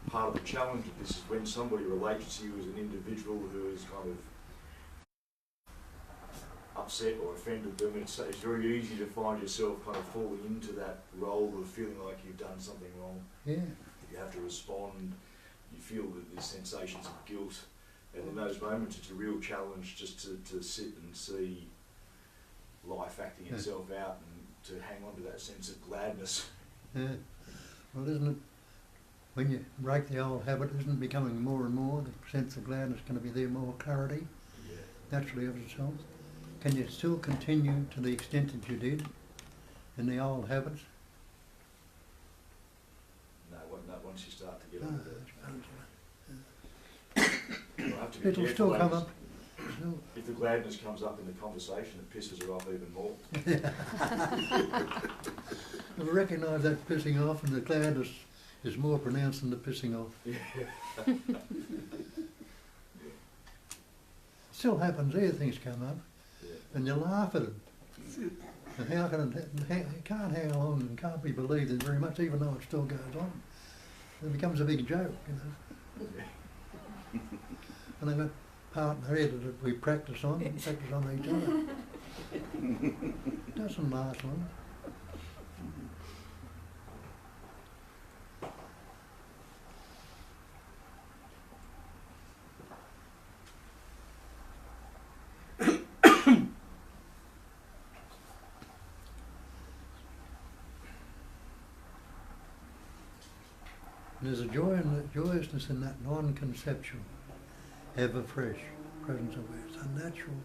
part of the challenge of this is when somebody relates to you as an individual who is kind of upset or offended them, it's very easy to find yourself kind of falling into that role of feeling like you've done something wrong. Yeah. You have to respond, you feel that there's sensations of guilt, and in those moments it's a real challenge just to sit and see life acting itself out and to hang on to that sense of gladness. Yeah. Well, isn't it, when you break the old habit, isn't it becoming more and more, the sense of gladness going to be there, more clarity, naturally of itself? Can you still continue to the extent that you did in the old habits? No, once you start to get on that. It'll still come up. If the gladness comes up in the conversation, it pisses her off even more. I recognise that pissing off, and the gladness is more pronounced than the pissing off. Yeah. Still happens here, things come up, and you laugh at it. And how can it can't hang along and can't be believed in very much, even though it still goes on. It becomes a big joke, you know. And I've got a partner here that we practice on each other. It doesn't last long. There's a joy and joyousness in that non-conceptual, ever fresh presence of awareness, a natural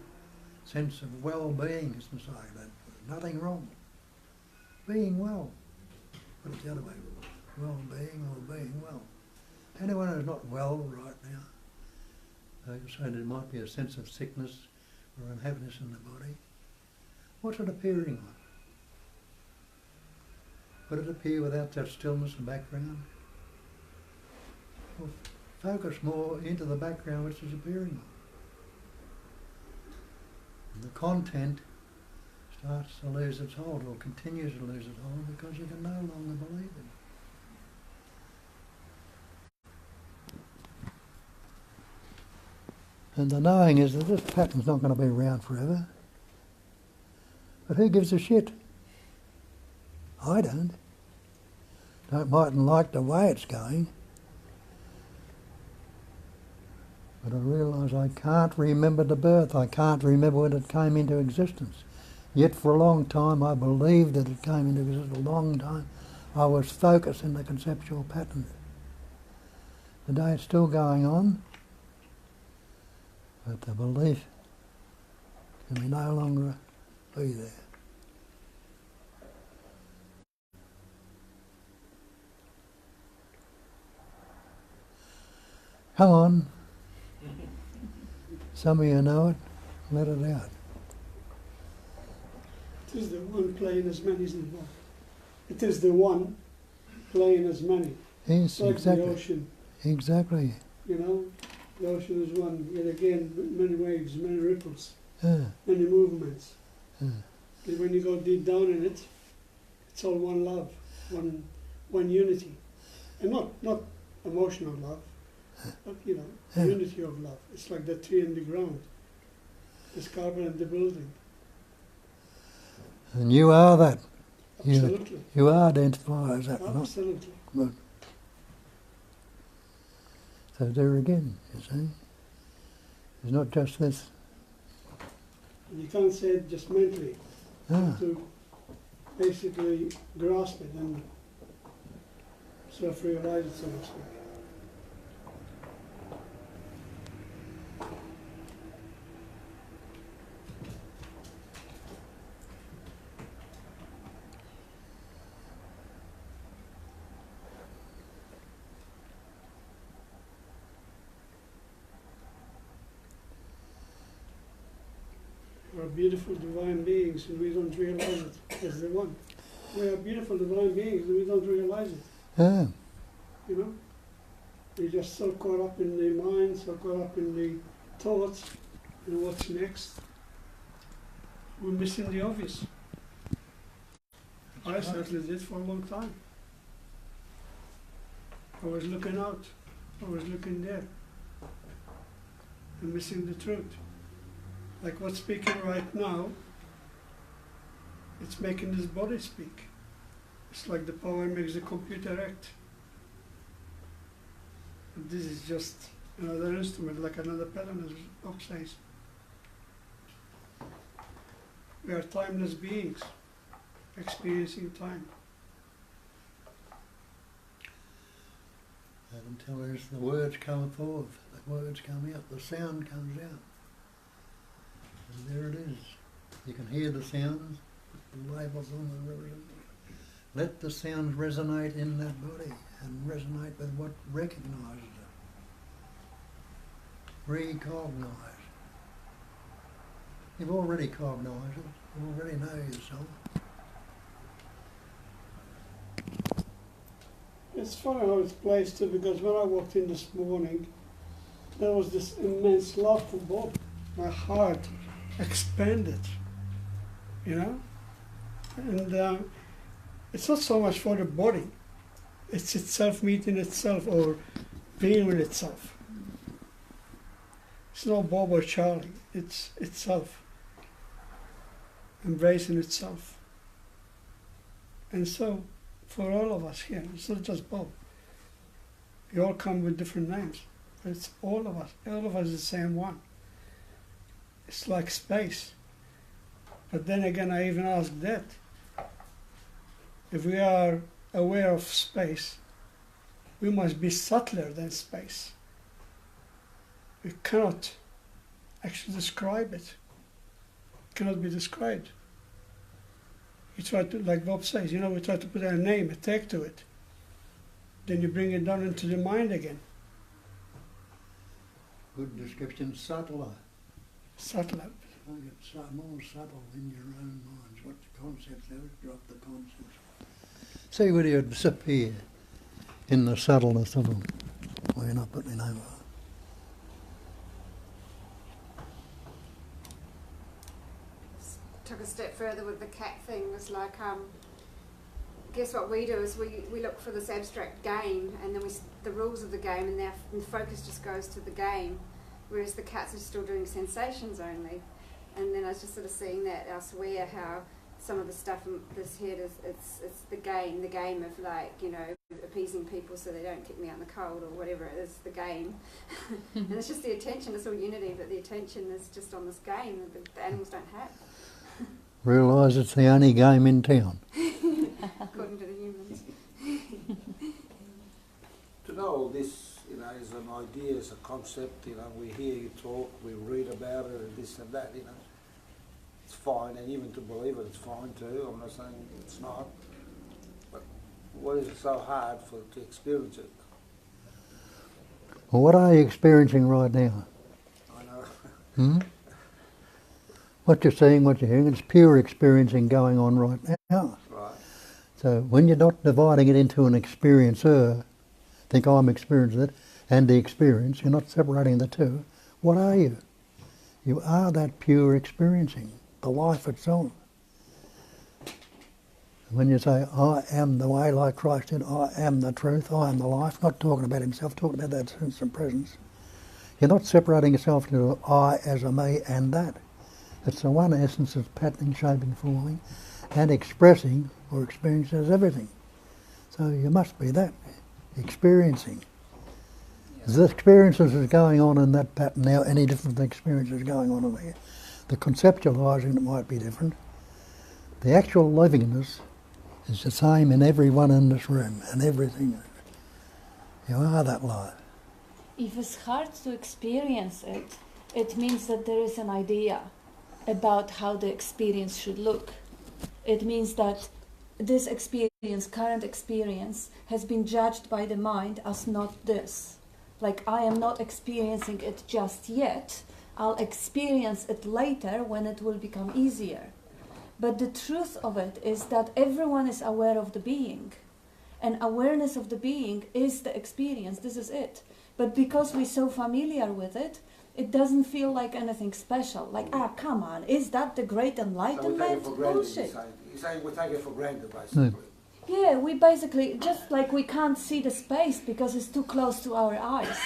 sense of well-being is inside that. Nothing wrong. being well. Put it the other way, well-being or being well. Anyone who's not well right now, like I say, there might be a sense of sickness or unhappiness in the body. What's it appearing like? Would it appear without that stillness and background? Well, focus more into the background which is appearing like. And the content starts to lose its hold or continues to lose its hold because you can no longer believe it. And the knowing is that this pattern's not going to be around forever. But who gives a shit? I don't. Mightn't like the way it's going. But I realise I can't remember the birth. I can't remember when it came into existence. Yet for a long time I believed that it came into existence. A long time I was focused in the conceptual pattern. Today it's still going on. But the belief can no longer be there. Come on. Some of you know it. Let it out. It is the one playing as many, isn't it? It is the one playing as many. Yes, like exactly. the ocean. Exactly. You know, the ocean is one, yet again, many waves, many ripples, Yeah. many movements. Yeah. And when you go deep down in it, it's all one love, one unity. And not emotional love, but, you know, unity of love. It's like the tree in the ground, the carbon in the building. And you are that. Absolutely. You identify as that. Absolutely. Not. So there again, you see, it's not just this. And you can't say it just mentally. You Ah. have to basically grasp it and self-realize it, so to speak. We are beautiful divine beings and we don't realize it as the one. We are beautiful divine beings and we don't realize it, Yeah. you know? We're just so caught up in the mind, so caught up in the thoughts and what's next. We're missing the obvious. I certainly did for a long time. I was looking out, I was looking there and missing the truth. Like what's speaking right now, it's making this body speak. It's like the power makes the computer act. And this is just another instrument, like another pattern, as Bob says. We are timeless beings, experiencing time. And until there's the words come forth, the words come out, the sound comes out. And there it is. You can hear the sounds, put the labels on them. Let the sounds resonate in that body and resonate with what recognises it. Recognise. You've already cognised it. You already know yourself. It's funny how it's placed too, because when I walked in this morning, there was this immense love for Bob. My heart expanded, you know? And it's not so much for the body. It's itself meeting itself or being with itself. It's not Bob or Charlie. It's itself. Embracing itself. And so, for all of us here, it's not just Bob. We all come with different names, but it's all of us. All of us is the same one. It's like space. But then again, I even ask that. If we are aware of space, we must be subtler than space. We cannot actually describe it. It cannot be described. You try to, like Bob says, you know, we try to put a name, a tag to it. Then you bring it down into the mind again. Good description, subtler. Subtler. More subtle in your own minds. What the concepts are, drop the concepts. See where you disappear in the subtleness of them. Well, you're not putting it over. Took a step further with the cat thing. Was like, guess what we do is we look for this abstract game, and then the rules of the game, and the focus just goes to the game, whereas the cats are still doing sensations only. And then I was just sort of seeing that elsewhere, how some of the stuff in this head is it's the game of, like, you know, appeasing people so they don't kick me out in the cold or whatever it is, the game. And it's just the attention, it's all unity, but the attention is just on this game that the animals don't have. Realise it's the only game in town. According to the humans. To know all this, you know, is an idea, is a concept, you know, we hear you talk, we read about it and this and that, you know. It's fine, and even to believe it, it's fine too. I'm not saying it's not. But what is it so hard to experience it? Well, what are you experiencing right now? I know. Hmm? What you're seeing, what you're hearing, it's pure experiencing going on right now. Right. So when you're not dividing it into an experiencer, think I'm experiencing it, and the experience, you're not separating the two. What are you? You are that pure experiencing, the life itself. When you say, I am the way, like Christ did, I am the truth, I am the life, not talking about himself, talking about that sense of presence. You're not separating yourself into I as a me and that. It's the one essence of patterning, shaping, forming, and expressing or experiencing as everything. So you must be that, experiencing. The experiences is going on in that pattern now, any different experiences going on in there. The conceptualising, it might be different. The actual livingness is the same in everyone in this room and everything. You are that life. If it's hard to experience it, it means that there is an idea about how the experience should look. It means that this experience, current experience, has been judged by the mind as not this. Like, I am not experiencing it just yet. I'll experience it later when it will become easier. But the truth of it is that everyone is aware of the being. And awareness of the being is the experience. This is it. But because we're so familiar with it, it doesn't feel like anything special. Like, come on, is that the great enlightenment? So we take it for granted, Bullshit. you're saying we take it for granted, basically. Yeah, we basically, just like we can't see the space because it's too close to our eyes.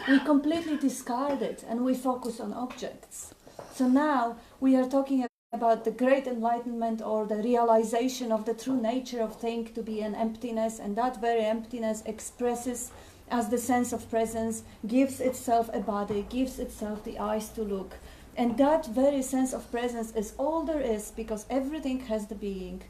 We completely discard it and we focus on objects. So now we are talking about the great enlightenment or the realization of the true nature of thing to be an emptiness, and that very emptiness expresses as the sense of presence, gives itself a body, gives itself the eyes to look. And that very sense of presence is all there is because everything has the being.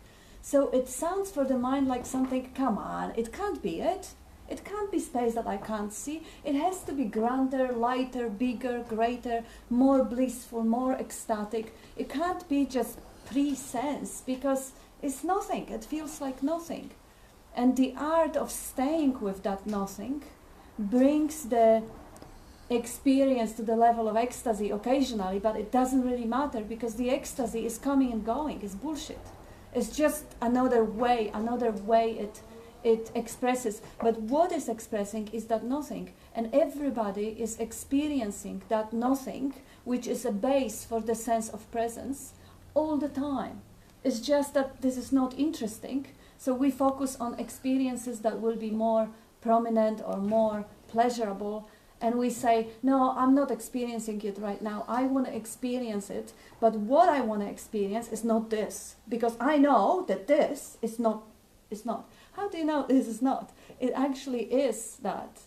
So it sounds for the mind like something, come on, it can't be it. It can't be space that I can't see. It has to be grander, lighter, bigger, greater, more blissful, more ecstatic. It can't be just pre-sense because it's nothing. It feels like nothing. And the art of staying with that nothing brings the experience to the level of ecstasy occasionally, but it doesn't really matter because the ecstasy is coming and going. It's bullshit. It's just another way it expresses. But what is expressing is that nothing. And everybody is experiencing that nothing, which is a base for the sense of presence, all the time. It's just that this is not interesting. So we focus on experiences that will be more prominent or more pleasurable. And we say, no, I'm not experiencing it right now. I want to experience it. But what I want to experience is not this. Because I know that this is not. How do you know this is not? It actually is that.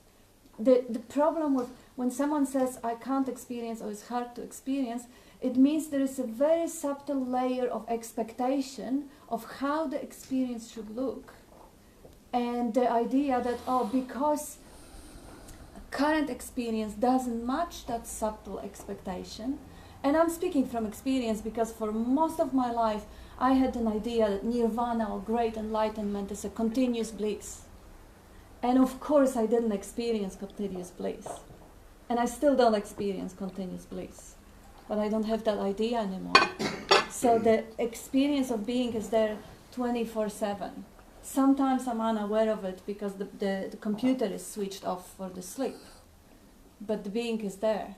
The problem with when someone says, I can't experience or it's hard to experience, it means there is a very subtle layer of expectation of how the experience should look. And the idea that, because current experience doesn't match that subtle expectation, And I'm speaking from experience because for most of my life I had an idea that nirvana or great enlightenment is a continuous bliss. And of course I didn't experience continuous bliss. And I still don't experience continuous bliss. But I don't have that idea anymore. So the experience of being is there 24/7. Sometimes I'm unaware of it because the computer is switched off for the sleep. But the being is there.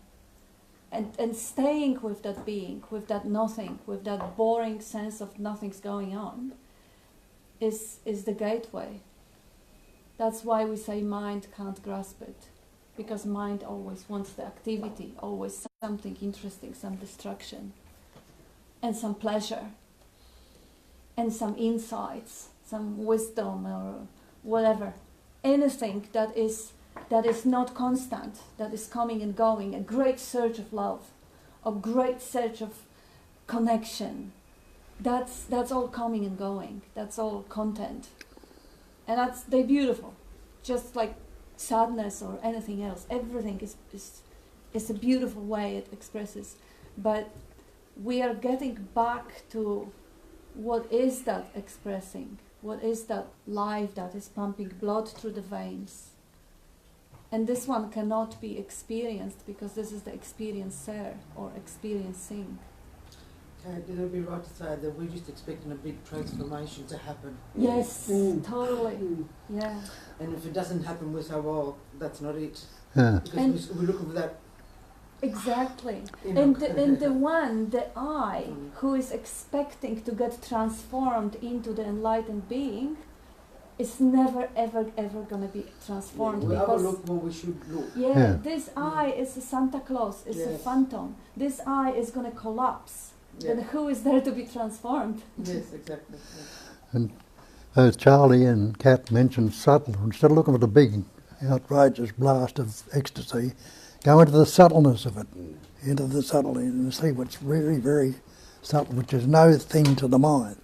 And staying with that being, with that nothing, with that boring sense of nothing's going on, is the gateway. That's why we say mind can't grasp it. Because mind always wants the activity, always something interesting, some distraction, and some pleasure, and some insights, some wisdom or whatever. Anything that is not constant, that is coming and going, a great surge of love, a great surge of connection. That's all coming and going. That's all content. And they're beautiful. Just like sadness or anything else. Everything is a beautiful way it expresses. But we are getting back to what is that expressing? What is that life that is pumping blood through the veins? And this one cannot be experienced because this is the experiencer or experiencing. Okay, then it'd be right to say that we're just expecting a big transformation to happen. Yes, totally. Yeah. And if it doesn't happen, we say, well, that's not it. Yeah. Because we're looking for that. Exactly. You know. And the one, the I, who is expecting to get transformed into the enlightened being, is never, ever, ever going to be transformed. We because overlook what we should look. this I is a Santa Claus, is a phantom. This I is going to collapse. Then who is there to be transformed? Yes, exactly. And as Charlie and Kat mentioned, subtle. Instead of looking for the big, outrageous blast of ecstasy, go into the subtleness of it, into the subtlety, and see what's very, very subtle, which is no thing to the mind,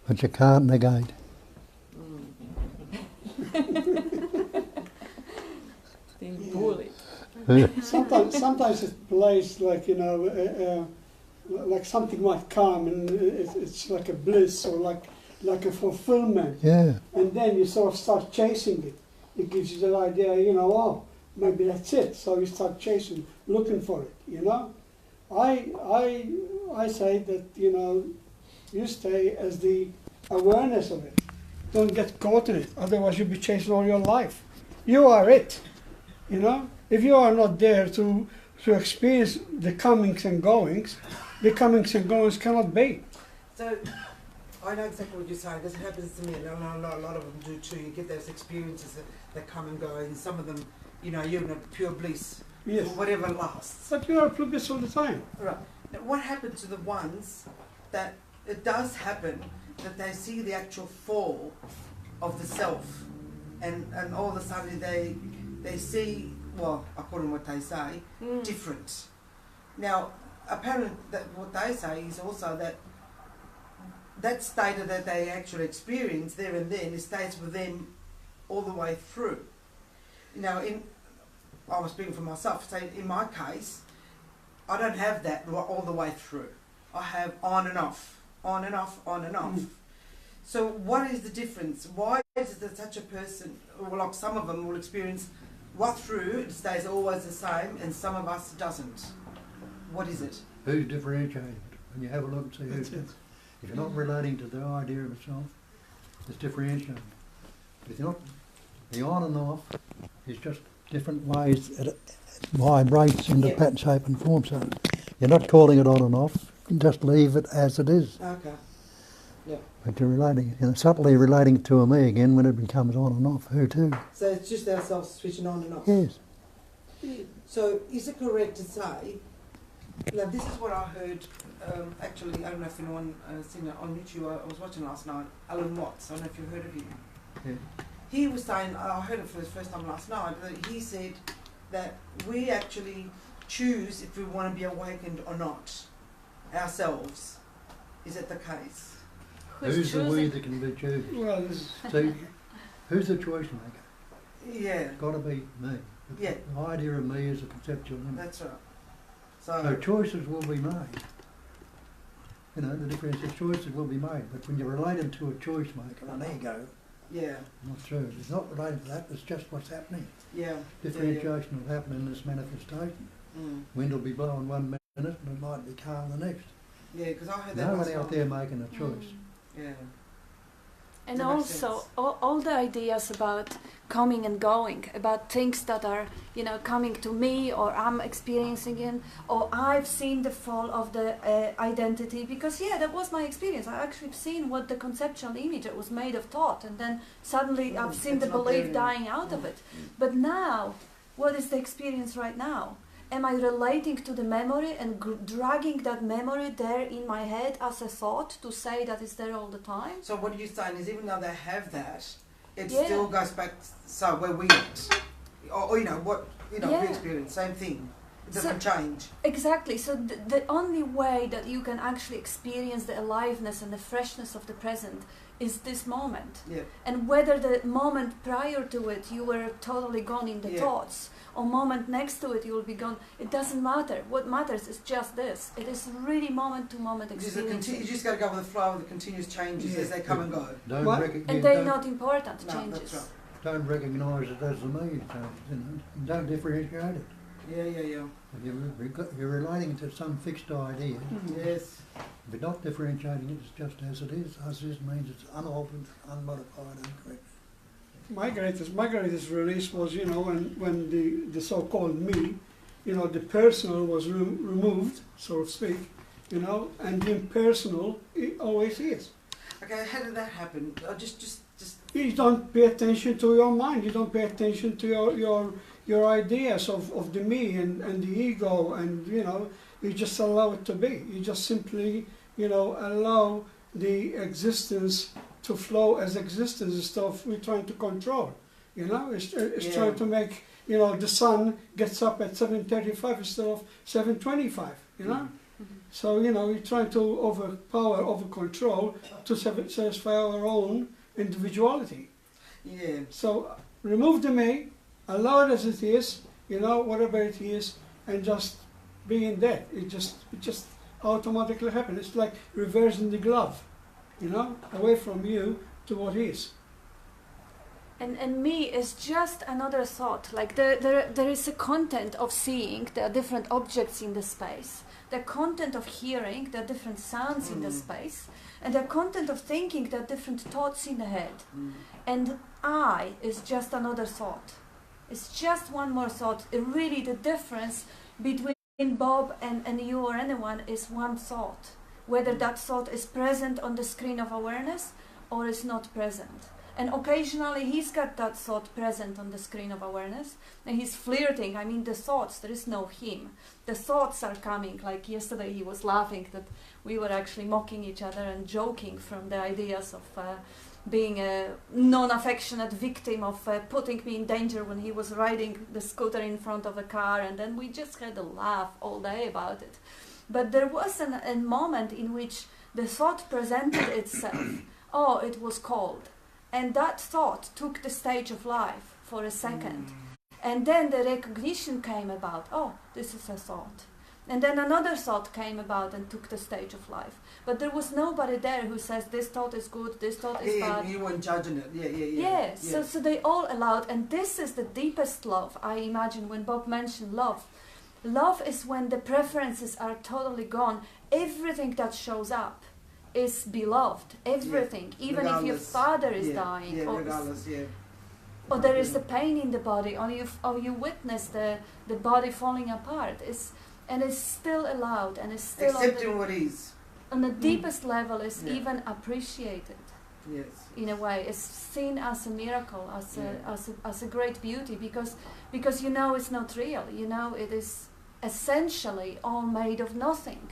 but you can't negate. Being bullied. Sometimes it plays like, like something might come and it's like a bliss or like a fulfillment. Yeah. And then you sort of start chasing it. It gives you the idea, oh, maybe that's it. So you start chasing, looking for it, I say that, you stay as the awareness of it. Don't get caught in it. Otherwise you'll be chasing all your life. You are it, If you are not there to experience the comings and goings, the comings and goings cannot be. So, I know exactly what you're saying. This happens to me, and I know a lot of them do too. You get those experiences that come and go, and some of them, you're in a pure bliss, Yes. for whatever lasts. But you are oblivious all the time. Right. Now, what happens to the ones that it does happen, that they see the actual fall of the self, and all of a sudden they see, well, according to what they say, different. Now, apparently, that what they say is also that state that they actually experience there and then, it stays with them all the way through. Now, I was speaking for myself, so in my case, I don't have that all the way through. I have on and off, on and off, on and off. So what is the difference? Why is there such a person, or like some of them will experience right through, it stays always the same, and some of us doesn't? What is it? Who's differentiated? When you have a look and see who's different. If you're not relating to the idea of itself, it's differentiated. If you're not, the on and off is just different ways it vibrates into pattern, shape and form. So you're not calling it on and off, you can just leave it as it is. Okay. Yeah. But you're relating, subtly relating it to a me again when it becomes on and off. Who too? So it's just ourselves switching on and off. Yes. So is it correct to say, now this is what I heard, actually, I don't know if anyone seen it on YouTube, I was watching last night, Alan Watts, I don't know if you've heard of him. Yeah. He was saying, I heard it for the first time last night, that he said that we actually choose if we want to be awakened or not, ourselves. Is that the case? Who's the we that can be choosing? Well, See, who's the choice maker? Yeah, It's got to be me. Yeah. The idea of me is a conceptual image. that's right. So choices will be made. You know, the difference is choices will be made, but when you're related to a choice maker, an ego, yeah, not true. It's not related to that, it's just what's happening. yeah. Differentiation will happen in this manifestation. Wind will be blowing 1 minute and it might be calm the next. Yeah, because I heard that. No one last out time. there making a choice. Yeah. And That makes also, sense. all the ideas about coming and going, about things that are, coming to me, or I'm experiencing it, or I've seen the fall of the identity, because that was my experience. I actually seen what the conceptual image was made of thought, and then suddenly I've seen it's the not belief there dying out of it. But now, what is the experience right now? Am I relating to the memory and dragging that memory there in my head as a thought to say that it's there all the time? So what you're saying is, even though they have that, it Yeah. still goes back. So where we at, or what we Yeah. experience, same thing. It doesn't So- change. Exactly. So the only way that you can actually experience the aliveness and the freshness of the present is this moment. Yeah. And whether the moment prior to it you were totally gone in the Yeah. thoughts, or moment next to it you will be gone, it doesn't matter. What matters is just this. It is really moment to moment You experience. just got to go with the flow of the continuous changes Yeah. as they come and go. Don't What? recognize. And they're not important No, changes. that's right. Don't recognise it as the me change. You know, and don't differentiate it. Yeah. If you're relating to some fixed idea. Yes. If you're not differentiating it, it's just as it is. As is means it's unaltered, unmodified, uncorrected. My greatest release was, when the so-called me, the personal was removed, so to speak, and the impersonal it always is. Okay, how did that happen? Just. You don't pay attention to your mind. You don't pay attention to your ideas of the me and the ego, and you just allow it to be. You just simply allow the existence to flow as existence instead of we're trying to control. It's Yeah. trying to make the sun gets up at 7:35 instead of 7:25. So you're trying to over control to satisfy our own individuality. Yeah. So remove the me, allow it as it is, whatever it is, and just being there. It just automatically happens. It's like reversing the glove, away from you to what is. And me is just another thought. Like there is a content of seeing, there are different objects in the space. The content of hearing, there are different sounds in the space. And the content of thinking, there are different thoughts in the head. And I is just another thought. It's just one more thought. Really the difference between Bob and you or anyone is one thought. Whether that thought is present on the screen of awareness or is not present. And occasionally he's got that thought present on the screen of awareness and he's flirting. The thoughts, there is no him. The thoughts are coming. Like yesterday he was laughing that we were actually mocking each other and joking from the ideas of being a non-affectionate victim of putting me in danger when he was riding the scooter in front of a car, and then we just had a laugh all day about it. But there was a moment in which the thought presented itself. Oh, it was cold. And that thought took the stage of life for a second. And then the recognition came about, oh, this is a thought. And then another thought came about and took the stage of life. But there was nobody there who says, this thought is good, this thought is bad. You weren't judging it. Yeah. So they all allowed, and this is the deepest love, I imagine, when Bob mentioned love. Love is when the preferences are totally gone. Everything that shows up is beloved. Everything. Even if your father is dying. Or there is a pain in the body, or you witness the body falling apart. And it's still allowed, and it's still accepting what is. On the deepest level is even appreciated. Yes. In a way, it's seen as a miracle, as a great beauty, because it's not real. It is essentially all made of nothing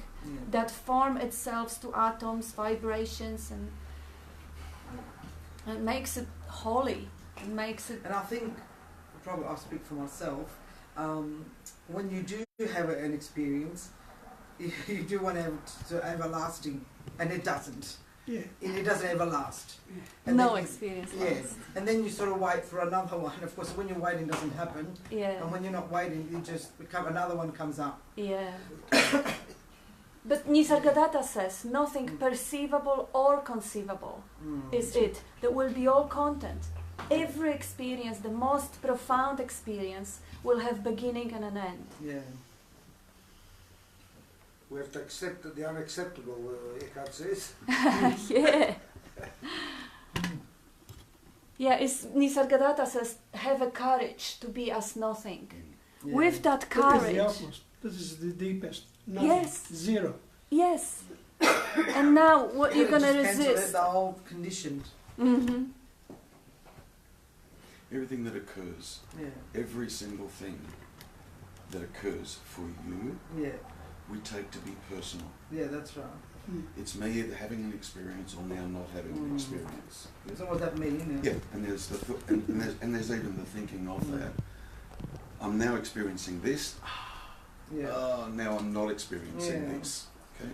that form itself to atoms, vibrations, and it makes it holy. It makes it. And I think, probably I'll speak for myself. When you do have an experience, you do want to have everlasting, and it doesn't. Yeah. It doesn't ever last. And No then you- experience Yeah, lasts. and then you sort of wait for another one. Of course, when you're waiting, it doesn't happen. Yeah. And when you're not waiting, you just another one comes up. Yeah. But Nisargadatta says nothing perceivable or conceivable is it. That will be all content. Every experience, the most profound experience, will have beginning and an end. Yeah. We have to accept the unacceptable, Eckhart says. Yeah. Yeah, Nisargadatta says, have a courage to be as nothing. Yeah. With that That is courage. the utmost. This is the deepest. Nothing. Yes. Zero. Yes. And now what you're Just gonna cancel it, resist. the whole conditioned. Mm-hmm. Everything that occurs, Yeah. every single thing that occurs for you, Yeah. we take to be personal. Yeah, that's right. It's me either having an experience or now not having an experience. It's almost that me, isn't it? Yeah, and there's there's even the thinking of that. I'm now experiencing this. Yeah. Now I'm not experiencing Yeah. this. Okay,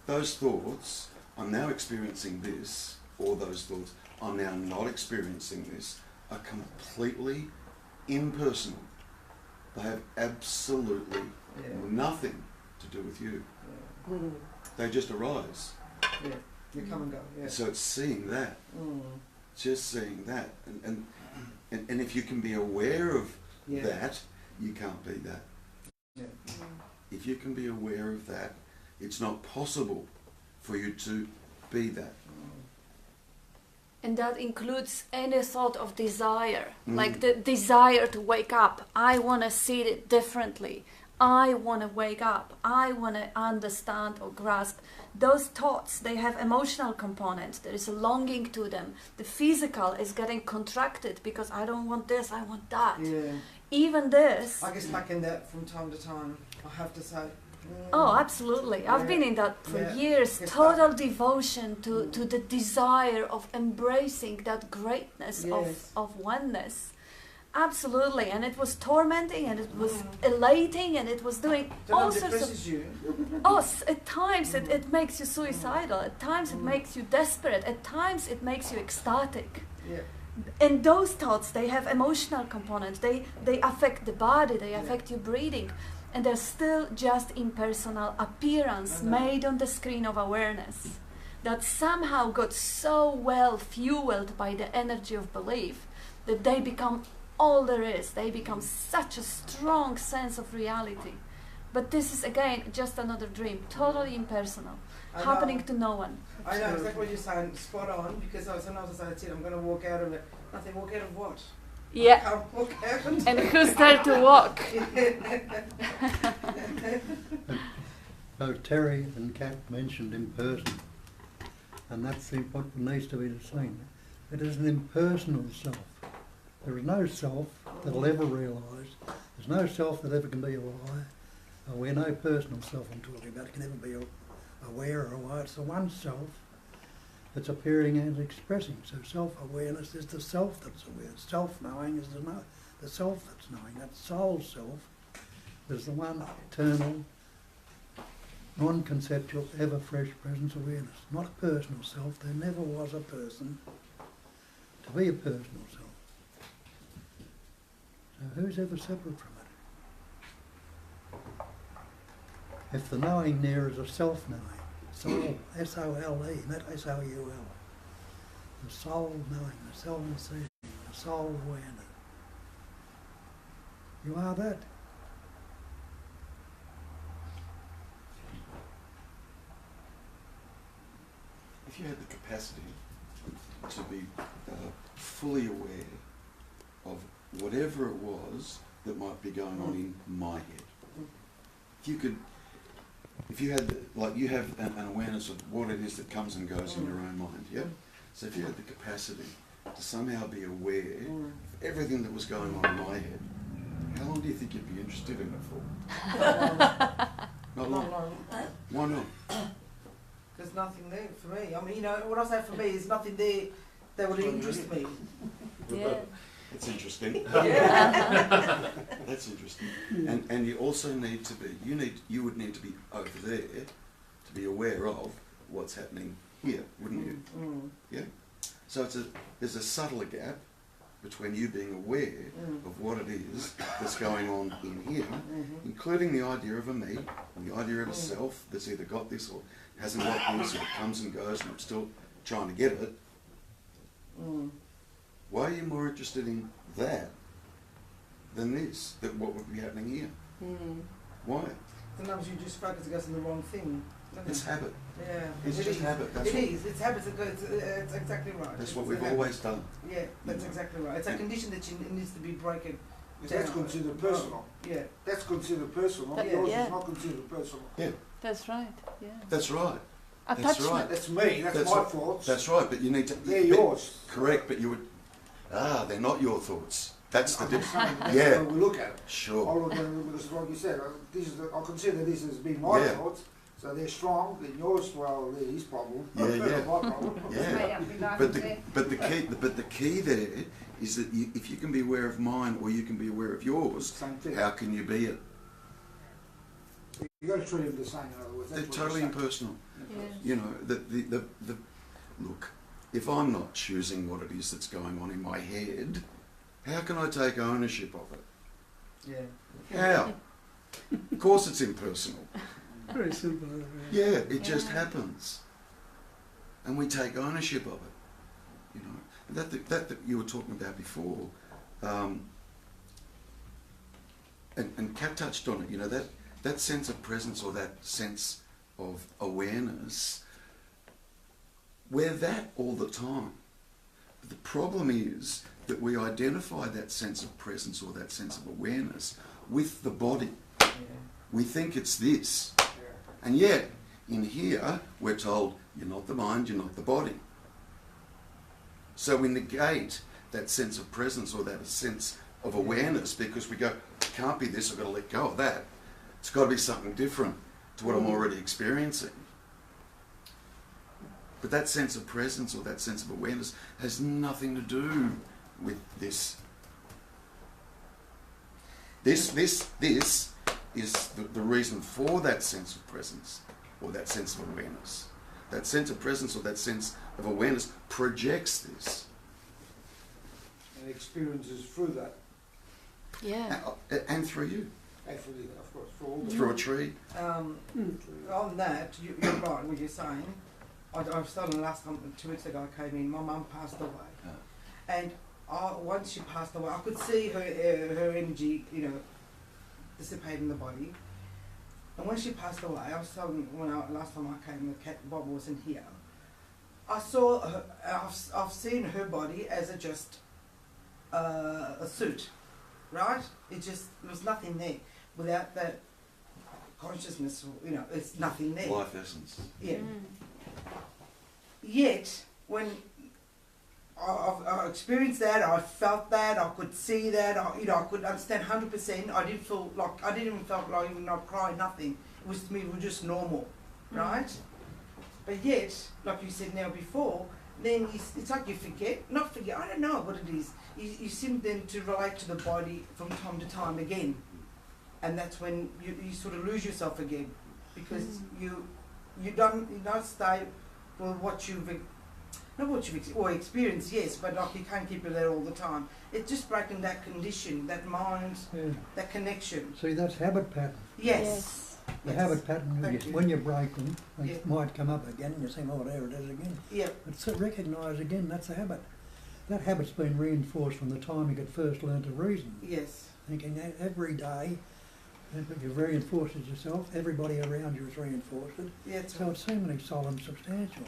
those thoughts. I'm now experiencing this, or those thoughts. I'm now not experiencing this. Are completely impersonal. They have absolutely Yeah. nothing to do with you. Yeah. They just arise. Yeah. You come and go. Yeah. So it's seeing that, just seeing that, and if you can be aware of Yeah. that, you can't be that. Yeah. If you can be aware of that, it's not possible for you to be that. And that includes any sort of desire, like the desire to wake up. I want to see it differently. I want to wake up. I want to understand or grasp. Those thoughts, they have emotional components. There is a longing to them. The physical is getting contracted because I don't want this, I want that. Yeah. Even this. I get stuck in that from time to time, I have to say. Oh, absolutely. I've been in that for Yeah. years. Yes, Total devotion to the desire of embracing that greatness Yes. of oneness. Absolutely. And it was tormenting and it was elating and it was doing all Sometimes it sorts of... depresses you. Oh, at times it makes you suicidal. At times it makes you desperate. At times it makes you ecstatic. Yeah. And those thoughts, they have emotional components. They affect the body. They affect your breathing. And they're still just impersonal appearance made on the screen of awareness that somehow got so well fueled by the energy of belief that they become all there is. They become such a strong sense of reality. But this is, again, just another dream, totally impersonal, I happening know. to no one. I know exactly what you're saying, spot on, because sometimes I said I'm going to walk out of it. I think, walk out of what? I Yeah. can't walk out. And who's there to walk? Both Terry and Kat mentioned impersonal, and that's what needs to be seen. It is an impersonal self. There is no self that will ever realise. There's no self that ever can be a lie. We're no personal self I'm talking about. It can never be aware or aware. It's the one self that's appearing and expressing. So self-awareness is the self that's aware. Self-knowing is the self that's knowing. That soul self is the one eternal, non-conceptual, ever-fresh presence awareness. Not a personal self. There never was a person to be a personal self. So who's ever separate from it? If the knowing there is a self-knowing, soul, S-O-L-E, not S-O-U-L. The soul knowing, the self-seeing, the soul awareness. You are that. If you had the capacity to be fully aware of whatever it was that might be going on in my head, if you had, like you have an awareness of what it is that comes and goes in your own mind, yeah? So if you had the capacity to somehow be aware of everything that was going on in my head, how long do you think you'd be interested in it for? Not long. Why not? There's nothing there for me. I mean, what I say for me is nothing there that would interest me. Yeah. That's interesting. Yeah. That's interesting. And you also need to be, you would need to be over there to be aware of what's happening here, wouldn't you? Yeah? So there's a subtler gap between you being aware of what it is that's going on in here, including the idea of a me, and the idea of a self that's either got this or hasn't got this, or it comes and goes and I'm still trying to get it. Why are you more interested in that than this, that what would be happening here? Why? Sometimes you just focus on the wrong thing. It's habit. Yeah. It's just habit. That's It's habit. It's exactly right. That's what we've always done. Yeah, that's exactly right. It's a condition that needs to be broken. That's considered personal. Yeah. That's considered personal. That- Yours yeah. is not considered personal. Yeah. That's right. Yeah. That's right. That's Attachment. right. That's me. That's my thoughts. That's right, but you need to... They're yours. Correct, but you would... they're not your thoughts. That's the I'm just difference. saying, that's Yeah. the way we look at it. Sure. All of them, because like you said, I consider this as being my Yeah. thoughts. So they're strong, then yours, well, they're his problem. Yeah, yeah. My problem. Yeah. But the key there is that if you can be aware of mine or you can be aware of yours, Same thing. how can you be it? You got to treat them the same, in other words. They're That's what totally you're saying. impersonal. Yeah. You know, the look, if I'm not choosing what it is that's going on in my head, how can I take ownership of it? Yeah. How? Of course it's impersonal. Very simple. Yeah, it just happens. And we take ownership of it. You know, that you were talking about before, and Kat touched on it, you know, that sense of presence or that sense of awareness, we're that all the time. But the problem is that we identify that sense of presence or that sense of awareness with the body. Yeah. We think it's this. Yeah. And yet, in here, we're told, you're not the mind, you're not the body. So we negate that sense of presence or that sense of awareness because we go, it can't be this, I've got to let go of that. It's got to be something different to what I'm already experiencing. But that sense of presence or that sense of awareness has nothing to do with this. This is the reason for that sense of presence or that sense of awareness. That sense of presence or that sense of awareness projects this. And experiences through that. Yeah. And through you. And for the, of course, for all the Through a tree. On that, you're right, what you're saying. I was telling last time, 2 weeks ago I came in, my mum passed away. And once she passed away, I could see her energy, you know, dissipate in the body. And when she passed away, I was telling last time I came, the cat Bob wasn't here. I saw her, I've seen her body as a suit, right? There was nothing there. Without that consciousness, you know, it's nothing there. Life essence. Yeah. Yet, when I experienced that, I felt that, I could see that, I could understand 100%. I didn't feel like, I didn't even feel like even not crying, nothing. It was to me, it was just normal, right? But yet, like you said now before, then it's like you forget, I don't know what it is. You seem then to relate to the body from time to time again. And that's when you sort of lose yourself again. Because you don't stay with what you've experienced, yes, but like you can't keep it there all the time. It's just breaking that condition, that mind, that connection. See, that's habit pattern. Yes. The habit pattern, Thank you. when you break them, they Yeah. might come up again and you think, oh, there it is again. Yeah. But so recognise again, that's a habit. That habit's been reinforced from the time you could first learn to reason. Yes. Thinking that every day, you've reinforced it yourself, everybody around you has reinforced it. Yeah. It's So it's seemingly solid and substantial.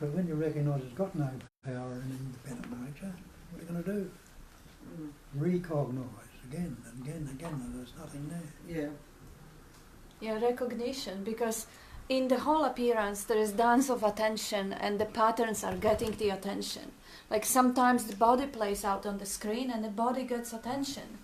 But when you recognise it's got no power and independent nature, what are you going to do? Recognise again and again and again that there's nothing there. Yeah. Yeah, recognition, because in the whole appearance there is dance of attention and the patterns are getting the attention. Like sometimes the body plays out on the screen and the body gets attention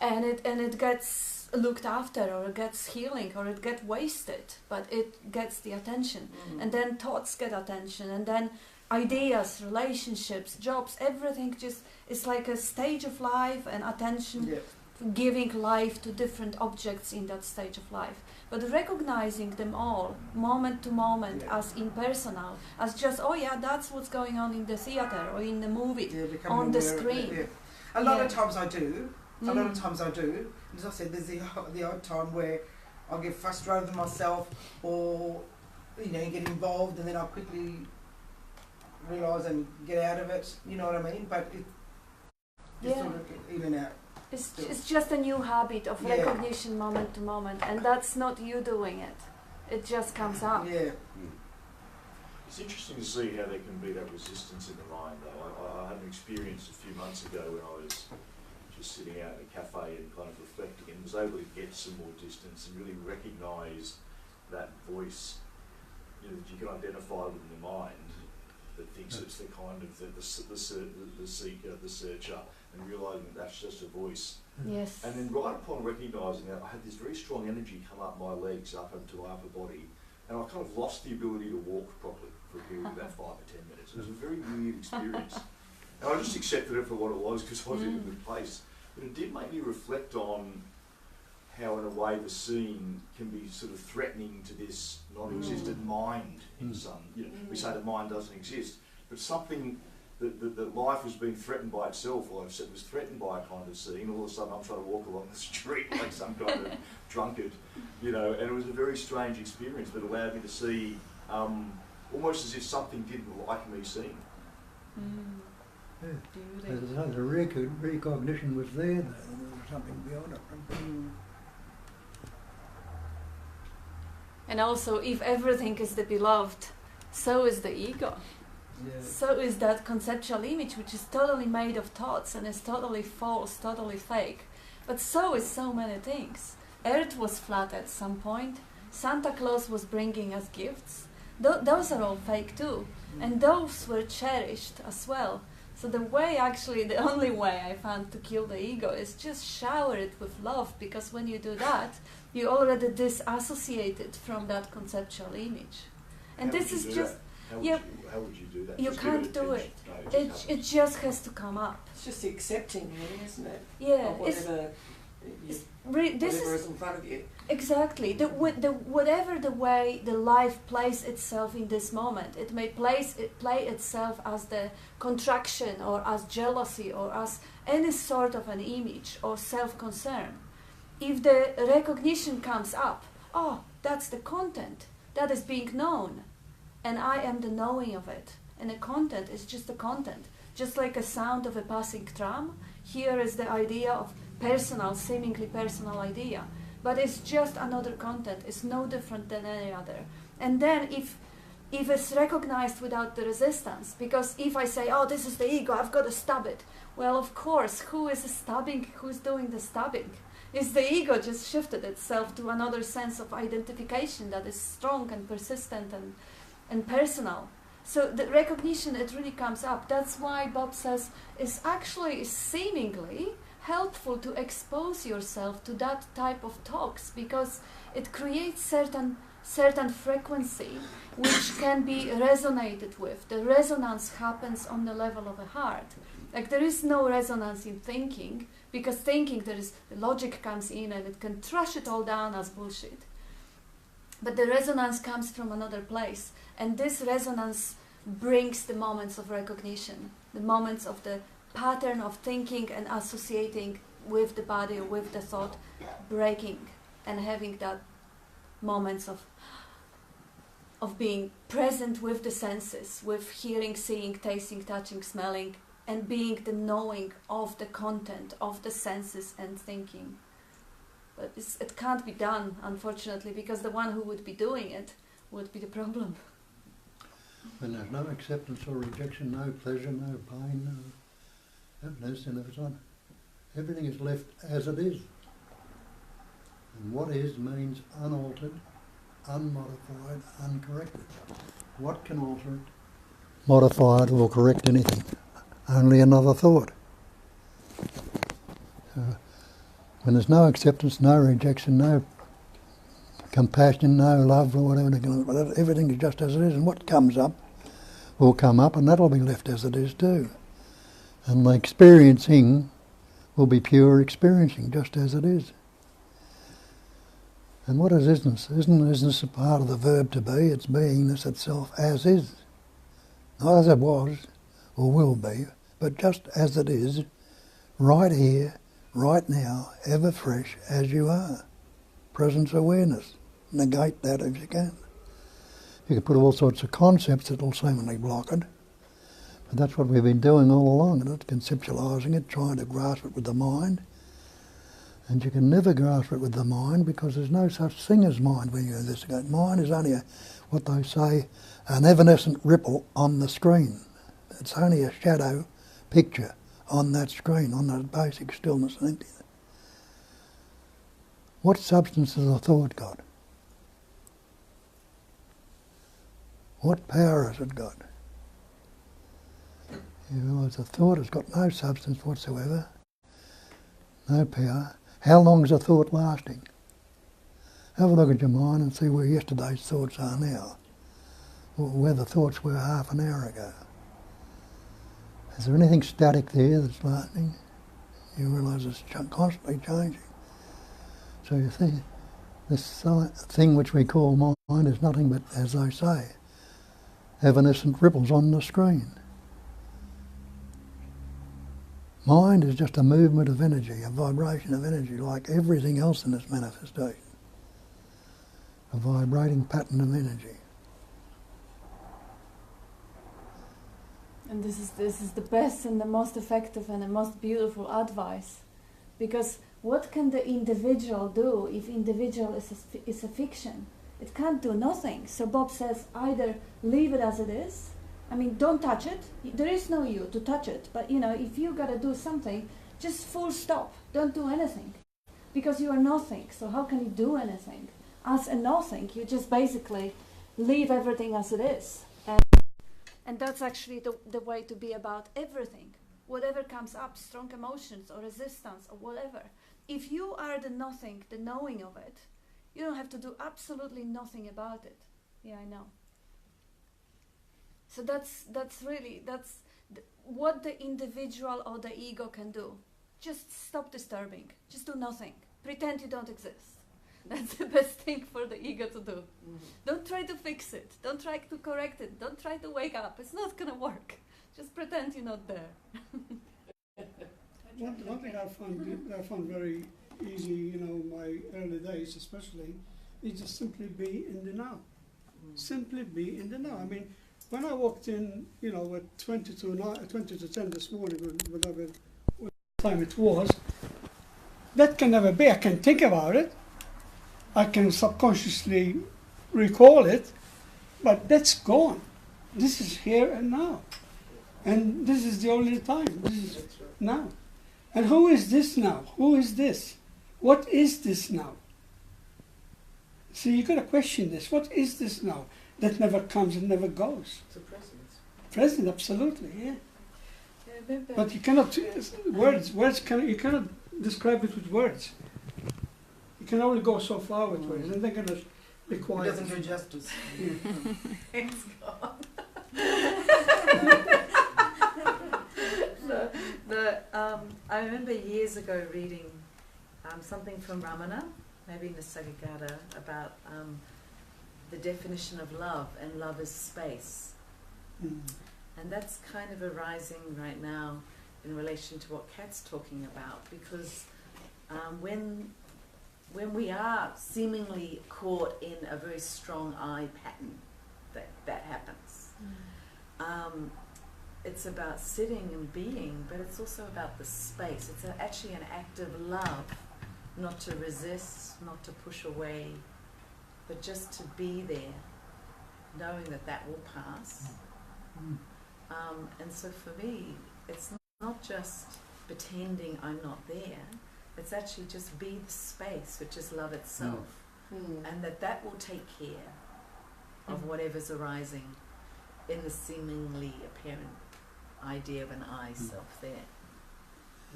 and it gets looked after or it gets healing or it gets wasted, but it gets the attention. And then thoughts get attention and then ideas, relationships, jobs, everything just, it's like a stage of life and attention giving life to different objects in that stage of life. But recognizing them all, moment to moment, as impersonal, as just, oh yeah, that's what's going on in the theatre or in the movie, becoming on the aware of it, screen. yeah. A lot Yeah. of times I do. A lot of Mm. times I do. As I said, there's the odd time where I'll get frustrated with myself, or get involved, and then I'll quickly realise and get out of it. You know what I mean? But it Yeah. sort of in and out. It's just a new habit of Yeah. recognition moment to moment, and that's not you doing it. It just comes up. Yeah. It's interesting to see how there can be that resistance in the mind, though. I had an experience a few months ago when I was just sitting out in a cafe and kind of reflecting, and was able to get some more distance and really recognise that voice, that you can identify with in the mind, that thinks it's the kind of the seeker, the searcher, and realising that that's just a voice. Yes. And then right upon recognising that, I had this very strong energy come up my legs, up into my upper body, and I kind of lost the ability to walk properly for a period of about 5 or 10 minutes. It was a very weird experience. And I just accepted it for what it was, because I was in a good place. But it did make me reflect on how, in a way, the scene can be sort of threatening to this non-existent mind in some. We say the mind doesn't exist, but something that life has been threatened by itself, or was threatened by a kind of scene. All of a sudden, I'm trying to walk along the street like some kind of drunkard, and it was a very strange experience, but allowed me to see almost as if something didn't like me seeing. Yeah. The recognition was there, though. There was something beyond it. And also, if everything is the beloved, so is the ego. Yeah. So is that conceptual image, which is totally made of thoughts and is totally false, totally fake. But so is so many things. Earth was flat at some point. Santa Claus was bringing us gifts. Those are all fake too. And those were cherished as well. So the only way I found to kill the ego is just shower it with love, because when you do that, you already disassociate it from that conceptual image. And How this would you is do just... that? How would you do that? You Just give can't do attention? it. No, It just has to come up. It's just the accepting, really, isn't it? Yeah, Of whatever, this whatever is is in front of you. exactly whatever the way the life plays itself in this moment. It may play itself as the contraction, or as jealousy, or as any sort of an image or self-concern. If the recognition comes up, oh, that's the content that is being known, and I am the knowing of it. And the content is just the content, just like a sound of a passing tram. Here is the idea of personal, seemingly personal idea, but it's just another content. It's no different than any other. And then if it's recognized without the resistance, because if I say, oh, this is the ego, I've got to stab it. Well, of course, who is stabbing? Who's doing the stabbing? Is the ego just shifted itself to another sense of identification that is strong and persistent and personal. So the recognition, it really comes up. That's why Bob says it's actually seemingly helpful to expose yourself to that type of talks, because it creates certain frequency which can be resonated with. The resonance happens on the level of the heart. Like, there is no resonance in thinking, because thinking, the logic comes in and it can trash it all down as bullshit. But the resonance comes from another place, and this resonance brings the moments of recognition, the moments of the pattern of thinking and associating with the body or with the thought breaking, and having that moments of being present with the senses, with hearing, seeing, tasting, touching, smelling, and being the knowing of the content of the senses and thinking. But it can't be done, unfortunately, because the one who would be doing it would be the problem. When there's no acceptance or rejection, no pleasure, no pain, no happiness, and everything is left as it is. And what is means unaltered, unmodified, uncorrected. What can alter it, modify it, or correct anything? Only another thought. When there's no acceptance, no rejection, no compassion, no love, or whatever, everything is just as it is, and what comes up will come up, and that'll be left as it is too. And the experiencing will be pure experiencing, just as it is. And what is isness? Isness a part of the verb to be? It's beingness itself as is. Not as it was or will be, but just as it is, right here, right now, ever fresh as you are. Presence awareness. Negate that if you can. You can put all sorts of concepts that will seemingly block it. But that's what we've been doing all along, and it's conceptualising it, trying to grasp it with the mind. And you can never grasp it with the mind because there's no such thing as mind when you investigate. Mind is only what they say, an evanescent ripple on the screen. It's only a shadow picture on that screen, on that basic stillness and emptiness. What substance has a thought got? What power has it got? You realise a thought has got no substance whatsoever, no power. How long is a thought lasting? Have a look at your mind and see where yesterday's thoughts are now, or where the thoughts were half an hour ago. Is there anything static there that's lasting? You realise it's constantly changing. So you think this thing which we call mind is nothing but, as they say, evanescent ripples on the screen. Mind is just a movement of energy, a vibration of energy, like everything else in this manifestation. A vibrating pattern of energy. And this is the best and the most effective and the most beautiful advice. Because what can the individual do if individual is a fiction? It can't do nothing. So Bob says either leave it as it is. I mean, don't touch it. There is no you to touch it. But, if you got to do something, just full stop. Don't do anything. Because you are nothing. So how can you do anything? As a nothing, you just basically leave everything as it is. And that's actually the way to be about everything. Whatever comes up, strong emotions or resistance or whatever. If you are the nothing, the knowing of it, you don't have to do absolutely nothing about it. Yeah, I know. So that's what the individual or the ego can do. Just stop disturbing. Just do nothing. Pretend you don't exist. That's the best thing for the ego to do. Don't try to fix it. Don't try to correct it. Don't try to wake up. It's not going to work. Just pretend you're not there. One thing I found very easy, my early days especially, is just simply be in the now. Simply be in the now. I mean, when I walked in, at 20 to 10 this morning, whatever time it was, that can never be. I can think about it. I can subconsciously recall it, but that's gone. This is here and now. And this is the only time. This is now. And who is this now? Who is this? What is this now? See, you've got to question this. What is this now? That never comes and never goes. It's a presence. Present, absolutely, yeah. But you cannot, you cannot describe it with words. You can only go so far with words, and they're going to be quiet. It doesn't do justice. It's gone. I remember years ago reading something from Ramana, maybe Nisargadatta, about the definition of love, and love is space. And that's kind of arising right now in relation to what Kat's talking about, because when we are seemingly caught in a very strong I pattern, that happens. It's about sitting and being, but it's also about the space. It's actually an act of love, not to resist, not to push away, but just to be there, knowing that will pass. And so for me, it's not just pretending I'm not there, it's actually just be the space, which is love itself. And that will take care of whatever's arising in the seemingly apparent idea of an I self there.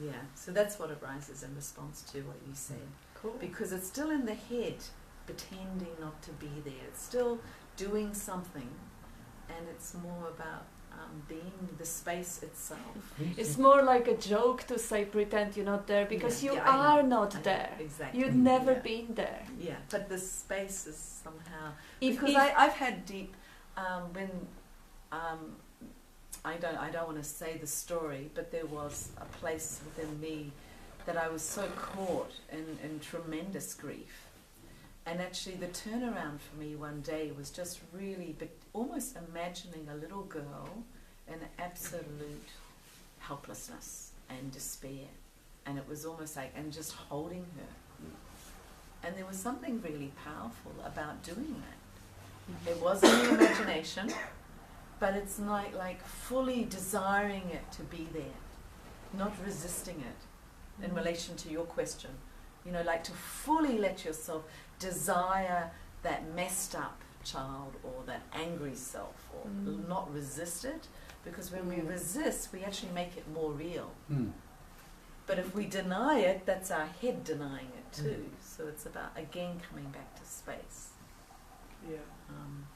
Yeah, so that's what arises in response to what you said. Cool. Because it's still in the head, pretending not to be there. It's still doing something, and it's more about being the space itself. It's more like a joke to say pretend you're not there, because you I are know, not I know, there. exactly. You've never Yeah. been there. Yeah, but the space is somehow If I've had deep when I don't want to say the story, but there was a place within me that I was so caught in tremendous grief. And actually the turnaround for me one day was just really, but almost imagining a little girl in absolute helplessness and despair. And it was almost like, and just holding her. And there was something really powerful about doing that. It wasn't the imagination, but it's like fully desiring it to be there, not resisting it in relation to your question. You know, like to fully let yourself desire that messed up child or that angry self, or not resist it, because when we resist, we actually make it more real. But if we deny it, that's our head denying it too. So it's about, again, coming back to space. Yeah.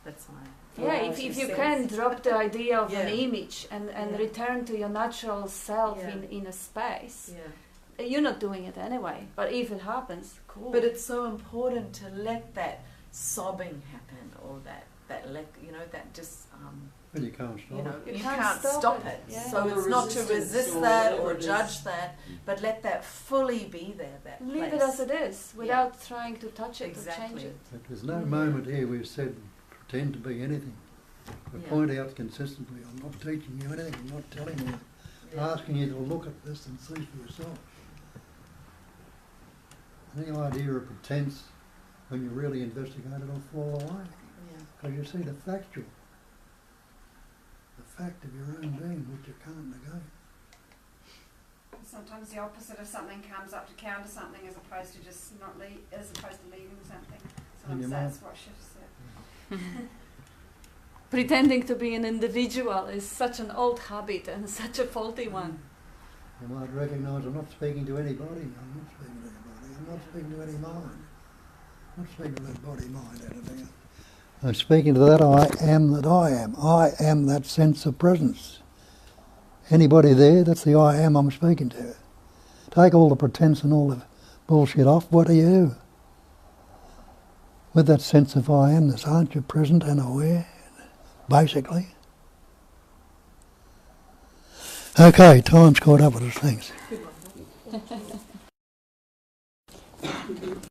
That's my... Yeah, if you can drop the idea of an Yeah. image and Yeah. return to your natural self Yeah. in a space, Yeah. you're not doing it anyway. But if it happens, cool. But it's so important to let that sobbing happen, or that just Well, you can't stop you know, it. you can't can't stop stop it, it. yeah. So Or it's not to resistance resist or that whatever or it judge is. that, but let that fully be there. That Leave place. it as it is, without trying to touch it or Exactly. change it. But there's no moment here we've said pretend to be anything. We Yeah. point out consistently, I'm not teaching you anything, I'm not telling you, Yeah. asking you to look at this and see for yourself. Any idea of pretense when you really investigate it will fall away. Yeah. Because you see the factual, the fact of your own being, which you can't negate. Sometimes the opposite of something comes up to counter something, as opposed to just not as opposed to leaving something. And you Sometimes might- that's what shifts it. Pretending to be an individual is such an old habit and such a faulty one. You might recognise I'm not speaking to anybody, I'm not speaking to anybody, I'm not speaking to any mind. I'm not speaking to that body, mind, anything. I'm speaking to that I am that I am. I am that sense of presence. Anybody there, that's the I am I'm speaking to. Take all the pretense and all the bullshit off, what are you? With that sense of I amness, aren't you present and aware, basically? Okay, time's caught up with us, thanks.